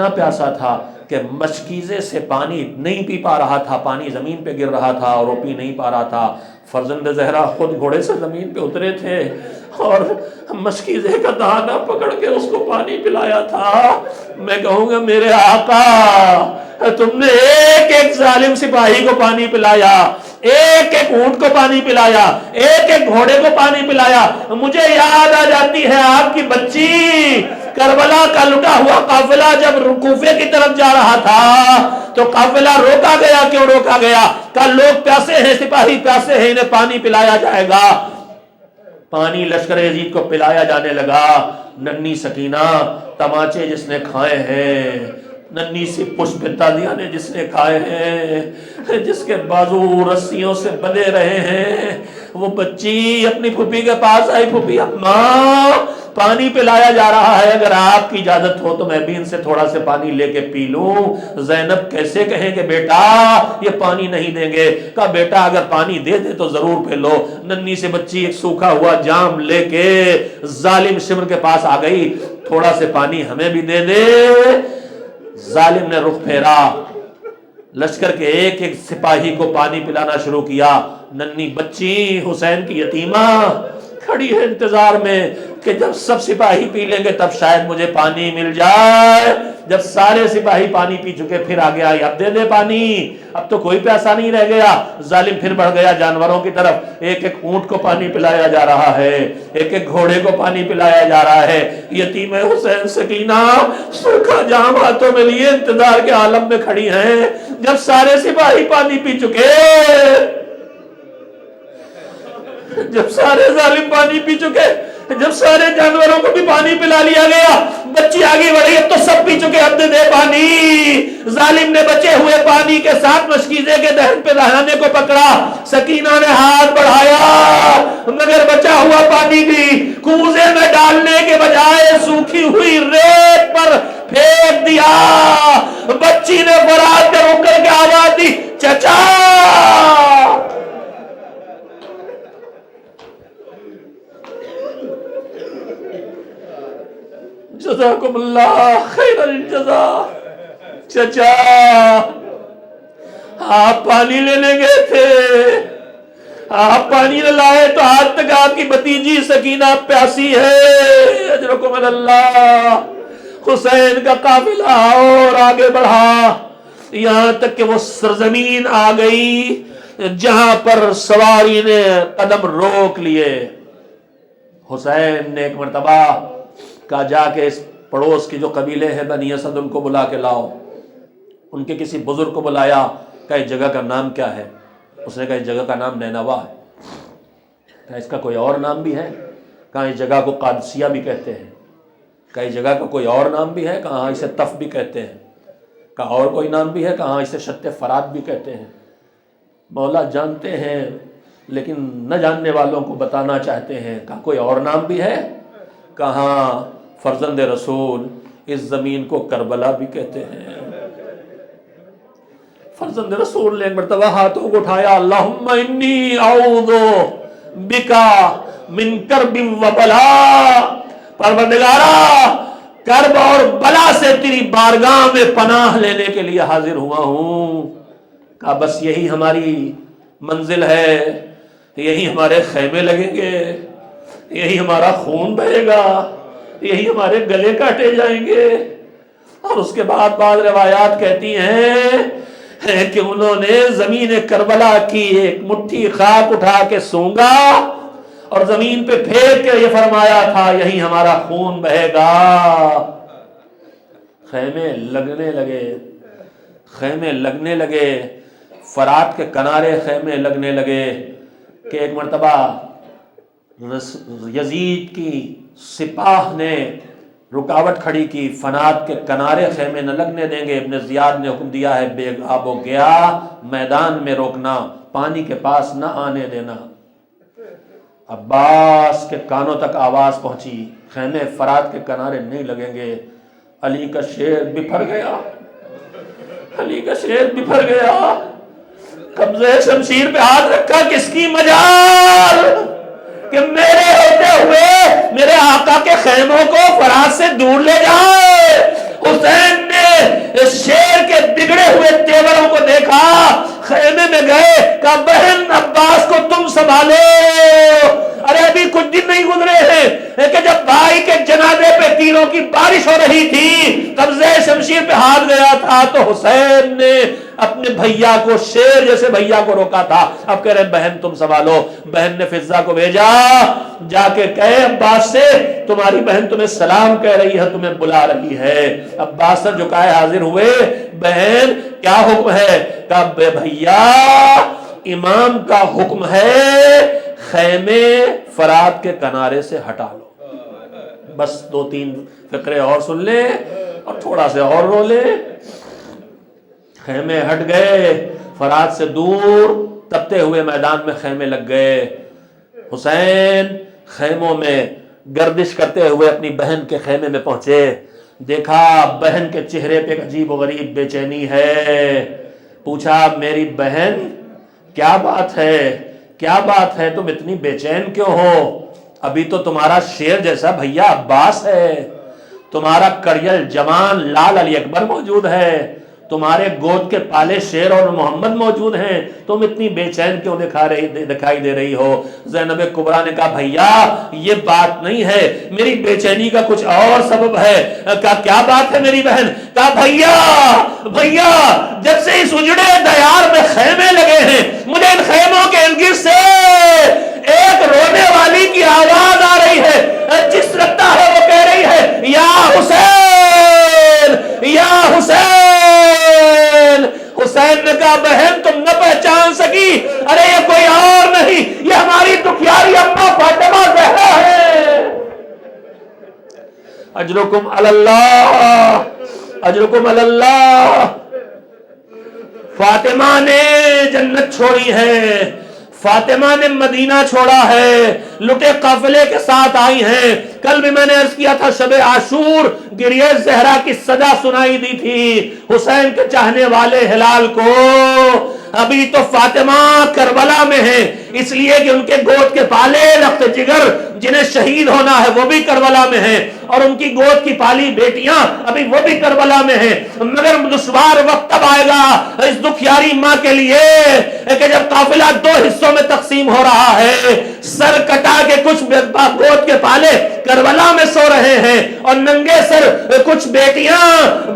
پیاسا تھا کہ مشکیزے سے پانی نہیں پی پا رہا تھا، پانی زمین پہ گر رہا تھا اور وہ پی نہیں پا رہا تھا۔ فرزند زہرا خود گھوڑے سے زمین پہ اترے تھے اور مشکیزے کا دہانہ پکڑ کے اس کو پانی پلایا تھا۔ میں کہوں گا میرے آقا، تم نے ایک ایک ظالم سپاہی کو پانی پلایا، ایک ایک اونٹ کو پانی پلایا، ایک ایک گھوڑے کو پانی پلایا۔ مجھے یاد آ جاتی ہے آپ کی بچی، کربلا کا لٹا ہوا قافلہ جب کوفے کی طرف جا رہا تھا تو قافلہ روکا گیا۔ کیوں روکا گیا؟ کہ لوگ پیاسے ہیں، سپاہی پیاسے ہیں، انہیں پانی پلایا جائے گا۔ پانی لشکر یزید کو پلایا جانے لگا۔ ننھی سکینہ تماچے جس نے کھائے ہیں، ننھی سی پشپ تازیاں نے جس نے کھائے ہیں، جس کے بازو رسیوں سے بندھے رہے ہیں، وہ بچی اپنی پھوپھی کے پاس آئی، پھوپھی اماں پانی پلایا جا رہا ہے، اگر آپ کی اجازت ہو تو میں بھی ان سے تھوڑا سے پانی لے کے پی لوں۔ زینب کیسے کہیں کہ بیٹا یہ پانی نہیں دیں گے؟ کہا بیٹا اگر پانی دے دے تو ضرور پی لو۔ ننھی سے بچی ایک سوکھا ہوا جام لے کے ظالم شمر کے پاس آ گئی، تھوڑا سے پانی ہمیں بھی دے دے۔ ظالم نے رخ پھیرا، لشکر کے ایک ایک سپاہی کو پانی پلانا شروع کیا۔ ننھی بچی حسین کی یتیمہ کھڑی ہے انتظار میں کہ جب سب سپاہی پی لیں گے تب شاید مجھے پانی مل جائے۔ جب سارے سپاہی پانی پی چکے پھر آگے آئی، اب دے دے پانی، اب تو کوئی پیاسا نہیں رہ گیا۔ ظالم پھر بڑھ گیا جانوروں کی طرف، ایک ایک اونٹ کو پانی پلایا جا رہا ہے، ایک ایک گھوڑے کو پانی پلایا جا رہا ہے۔ یتیم حسین سکینہ سوکھا جام ہاتھوں میں لیے انتظار کے عالم میں کھڑی ہیں۔ جب سارے سپاہی پانی پی چکے، جب سارے ظالم پانی پی چکے، جب سارے جانوروں کو بھی پانی پلا لیا گیا، بچی آگے بڑھی، اب تو سب پی چکے، اب دے پانی۔ ظالم نے بچے ہوئے پانی کے ساتھ مشکیزے کے دہن پہ دہانے کو پکڑا، سکینہ نے ہاتھ بڑھایا مگر بچا ہوا پانی بھی کوزے میں ڈالنے کے بجائے سوکھی ہوئی ریت پر پھینک دیا۔ بچی نے فرات کر اکڑ کے آواز دی، چچا۔ جزاکم اللہ خیر الجزا۔ چچا آپ پانی لینے گئے تھے، آپ پانی نہ لائے تو آج تک آپ کی بھتیجی سکینہ پیاسی ہے۔ اجرکم اللہ۔ حسین کا قافلہ اور آگے بڑھا، یہاں تک کہ وہ سرزمین آ گئی جہاں پر سواری نے قدم روک لیے۔ حسین نے ایک مرتبہ کہا جا کے اس پڑوس کی جو قبیلے ہیں بنی اسد ان کو بلا کے لاؤ۔ ان کے کسی بزرگ کو بلایا، کہا اس جگہ کا نام کیا ہے؟ اس نے کہا اس جگہ کا نام نینوا ہے۔ کہا اس کا کوئی اور نام بھی ہے؟ کہا اس جگہ کو قادسیہ بھی کہتے ہیں۔ کہا اس جگہ کا کوئی اور نام بھی ہے؟ کہا اسے تف بھی کہتے ہیں۔ کہا اور کوئی نام بھی ہے؟ کہا اسے شت فرات بھی کہتے ہیں۔ مولا جانتے ہیں لیکن نہ جاننے والوں کو بتانا چاہتے ہیں۔ کہا کوئی اور نام بھی ہے؟ کہاں فرزند رسول اس زمین کو کربلا بھی کہتے ہیں۔ فرزند رسول نے مرتبہ ہاتھوں کو اٹھایا، اللہم انی اعوذ بکا من کرب و بلا، پروردگارا کرب اور بلا سے تیری بارگاہ میں پناہ لینے کے لیے حاضر ہوا ہوں۔ کہا بس یہی ہماری منزل ہے، یہی ہمارے خیمے لگیں گے، یہی ہمارا خون بہے گا، یہی ہمارے گلے کاٹے جائیں گے۔ اور اس کے بعد بعض روایات کہتی ہیں کہ انہوں نے زمین کربلا کی ایک مٹھی خاک اٹھا کے سونگا اور زمین پہ پھینک کے یہ فرمایا تھا یہی ہمارا خون بہے گا۔ خیمے لگنے لگے، خیمے لگنے لگے، فرات کے کنارے خیمے لگنے لگے کہ ایک مرتبہ یزید کی سپاہ نے رکاوٹ کھڑی کی، فنات کے کنارے خیمے نہ لگنے دیں گے۔ ابن زیاد نے حکم دیا ہے بے آب و گیا میدان میں روکنا، پانی کے پاس نہ آنے دینا۔ عباس کے کانوں تک آواز پہنچی خیمے فرات کے کنارے نہیں لگیں گے۔ علی کا شیر بپھر گیا، علی کا شیر بپھر گیا، قبضے شمشیر پہ ہاتھ رکھا، کس کی مجال کہ میرے ہوتے ہوئے میرے آقا کے خیموں کو فرات سے دور لے جائے۔ حسین نے اس شیر کے بگڑے ہوئے تیوروں کو دیکھا، خیمے میں گئے، کہا بہن عباس کو تم سنبھالو۔ ارے ابھی کچھ دن نہیں گزرے ہیں کہ جب بھائی کے جنازے پہ تیروں کی بارش ہو رہی تھی، قبضے شمشیر پہ ہاتھ گیا تھا تو حسین نے اپنے بھیا کو، شیر جیسے بھیا کو روکا تھا۔ اب کہہ رہے بہن تم سنبھالو۔ بہن نے فضہ کو بھیجا، جا کے کہے عباس سے تمہاری بہن تمہیں سلام کہہ رہی ہے، تمہیں بلا رہی ہے۔ عباس سر جھکائے حاضر ہوئے، بہن کیا حکم ہے؟ کہا بھیا امام کا حکم ہے خیمے فرات کے کنارے سے ہٹا لو۔ بس دو تین فقرے اور سن لیں اور تھوڑا سے اور رو لیں۔ خیمے ہٹ گئے، فرات سے دور تپتے ہوئے میدان میں خیمے لگ گئے۔ حسین خیموں میں گردش کرتے ہوئے اپنی بہن کے خیمے میں پہنچے، دیکھا بہن کے چہرے پہ ایک عجیب و غریب بے چینی ہے۔ پوچھا میری بہن کیا بات ہے، کیا بات ہے، تم اتنی بے چین کیوں ہو؟ ابھی تو تمہارا شیر جیسا بھیا عباس ہے، تمہارا کڑیل جوان لال علی اکبر موجود ہے، تمہارے گود کے پالے شیر اور محمد موجود ہیں، تم اتنی بے چین کیوں دکھائی دے رہی ہو؟ زینب کبریٰ نے کہا بھیا یہ بات نہیں ہے، میری بے چینی کا کچھ اور سبب ہے۔ کہا کیا بات ہے میری بہن؟ کہا بھیا جب سے اس اجڑے دیار میں خیمے لگے ہیں، مجھے ان خیموں کے ارد سے ایک رونے والی کی آواز آ رہی ہے، جس لگتا ہے وہ کہہ رہی ہے یا حسین یا حسین۔ حسین نے کہا بہن تم نہ پہچان سکی، ارے یہ کوئی اور نہیں، یہ ہماری دکھیاری اماں فاطمہ زہرا ہے۔ اجرکم علی اللہ، اجرکم علی اللہ۔ فاطمہ نے جنت چھوڑی ہے، فاطمہ نے مدینہ چھوڑا ہے، لٹے قافلے کے ساتھ آئی ہیں۔ کل بھی میں نے عرض کیا تھا شب عاشور گریہ زہرا کی صدا سنائی دی تھی حسین کے چاہنے والے ہلال کو۔ ابھی تو فاطمہ کربلا میں ہیں، اس لیے کہ ان کے گود کے پالے لخت جگر جنہیں شہید ہونا ہے وہ بھی کربلا میں ہیں، اور ان کی گود کی پالی بیٹیاں ابھی وہ بھی کربلا میں ہیں۔ مگر دشوار وقت تب آئے گا اس دکھیاری ماں کے لیے کہ جب قافلہ دو حصوں میں تقسیم ہو رہا ہے، سر کٹا کے کچھ گود کے پالے کربلا میں سو رہے ہیں اور ننگے سر کچھ بیٹیاں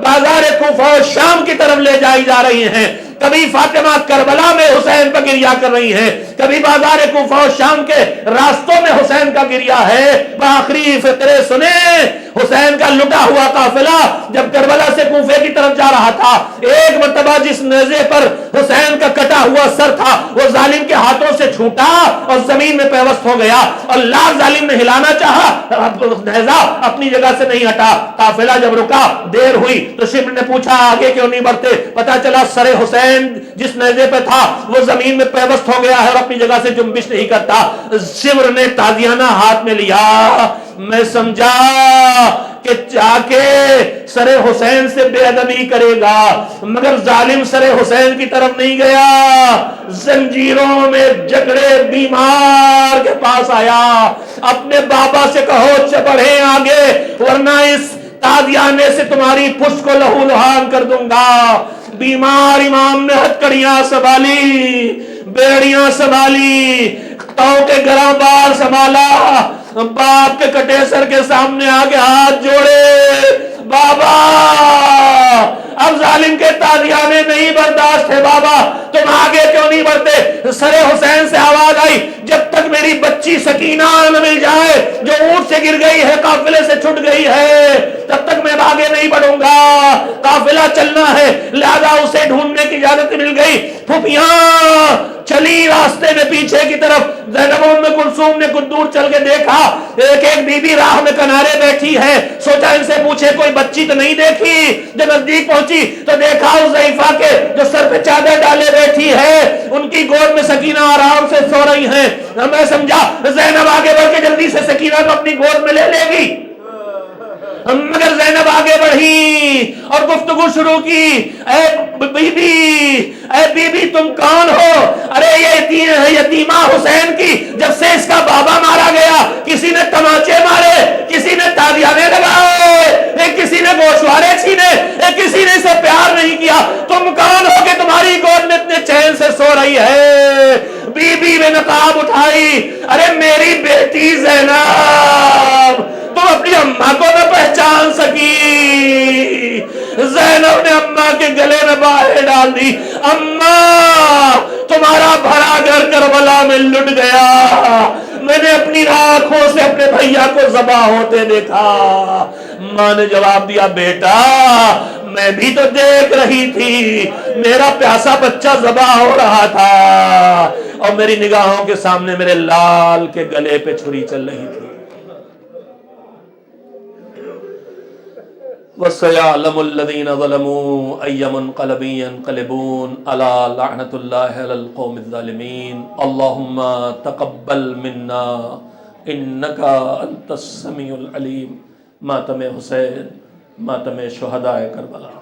بازار کوفہ و شام کی طرف لے جائی جا رہی ہیں۔ کبھی فاطمہ کربلا میں حسین پر گریہ کر رہی ہیں، کبھی بازار کوفہ و شام کے راستوں میں حسین کا گریہ ہے۔ بآخری فقرے سنیں، حسین کا لٹا ہوا قافلہ جب کربلا سے کوفے کی طرف جا رہا تھا، ایک مرتبہ جس نیزے پر حسین کا کٹا ہوا سر تھا وہ ظالم کے ہاتھوں سے چھوٹا اور زمین میں پیوست ہو گیا، اور لاکھ ظالم نے ہلانا چاہا، نیزہ اپنی جگہ سے نہیں ہٹا۔ قافلہ جب رکا، دیر ہوئی تو شبر نے پوچھا آگے کیوں نہیں بڑھتے؟ پتا چلا سر حسین جس نیزے پہ تھا وہ زمین میں پیوست ہو گیا ہے اور اپنی جگہ سے جنبش نہیں کرتا۔ شبر نے تازیانہ ہاتھ میں لیا، میں سمجھا کہ جا کے سر حسین سے بے ادبی کرے گا، مگر ظالم سر حسین کی طرف نہیں گیا، زنجیروں میں جکڑے بیمار کے پاس آیا۔ اپنے بابا سے کہو بڑھیں آگے ورنہ اس تازیانے سے تمہاری پشت کو لہو لہان کر دوں گا۔ بیمار امام نے ہتکڑیاں سنبھالی، بیڑیاں سنبھالی، تاؤں کے گراں بار سنبھالا، باپ کے کٹے سر کے سامنے آگے ہاتھ جوڑے، بابا اب ظالم کے تازیانے نہیں برداشت ہے، بابا تم آگے کیوں نہیں بڑھتے؟ سر حسین سے آواز آئی جب تک میری میری بچی سکینہ نہ مل جائے جو اونٹ سے گر گئی ہے، قافلے سے چھٹ گئی ہے، تب تک میں آگے نہیں بڑھوں گا، قافلہ چلنا ہے، لہذا اسے ڈھونڈنے کی اجازت مل گئی۔ پھوپھیاں چلی راستے میں پیچھے کی طرف، زینب ام کلثوم نے کچھ دور چل کے دیکھا ایک بی بی راہ میں کنارے بیٹھی ہے، سوچا ان سے پوچھے کوئی بچی تو نہیں دیکھی۔ جب نزدیک پہنچی تو دیکھا اس ضعیفہ کے جو سر پہ چادر ڈالے بیٹھی ہے، ان کی گود میں سکینہ آرام سے سو رہی ہیں۔ میں سمجھا زینب آگے بڑھ کے جلدی سے سکینہ کو اپنی گود میں لے لے گی، مگر زینب آگے بڑھی اور گفتگو شروع کی۔ اے بی بی تم کون ہو؟ ارے یہ یتیمہ حسین کی، جب سے اس کا بابا مارا گیا کسی نے تماچے مارے، کسی نے تالیانے لگائے، کسی نے گوشوارے چھینے، کسی نے اسے پیار نہیں کیا، تم کون ہو کہ تمہاری گود میں اتنے چین سے سو رہی ہے؟ بی بی نے نقاب اٹھائی، ارے میری بیٹی زینب، تم اپنی اماں کو نہ پہچان سکی؟ زینب نے اماں کے گلے میں باہیں ڈال دی، اماں تمہارا بھرا گھر کربلا میں لٹ گیا، میں نے اپنی آنکھوں سے اپنے بھیا کو ذبح ہوتے دیکھا۔ ماں نے جواب دیا، بیٹا میں بھی تو دیکھ رہی تھی، میرا پیاسا بچہ ذبح ہو رہا تھا اور میری نگاہوں کے سامنے میرے لال کے گلے پہ چھری چل رہی تھی۔ وَسَيَعْلَمُ الَّذِينَ ظَلَمُوا أَيَّ مُنْقَلَبٍ يَنْقَلِبُونَ أَلَا لَعْنَةُ اللَّهِ عَلَى الْقَوْمِ الظَّالِمِينَ اللهم تقبل منا إنك أنت السميع العليم۔ ماتم حسین، ماتم شہدائے کربلا۔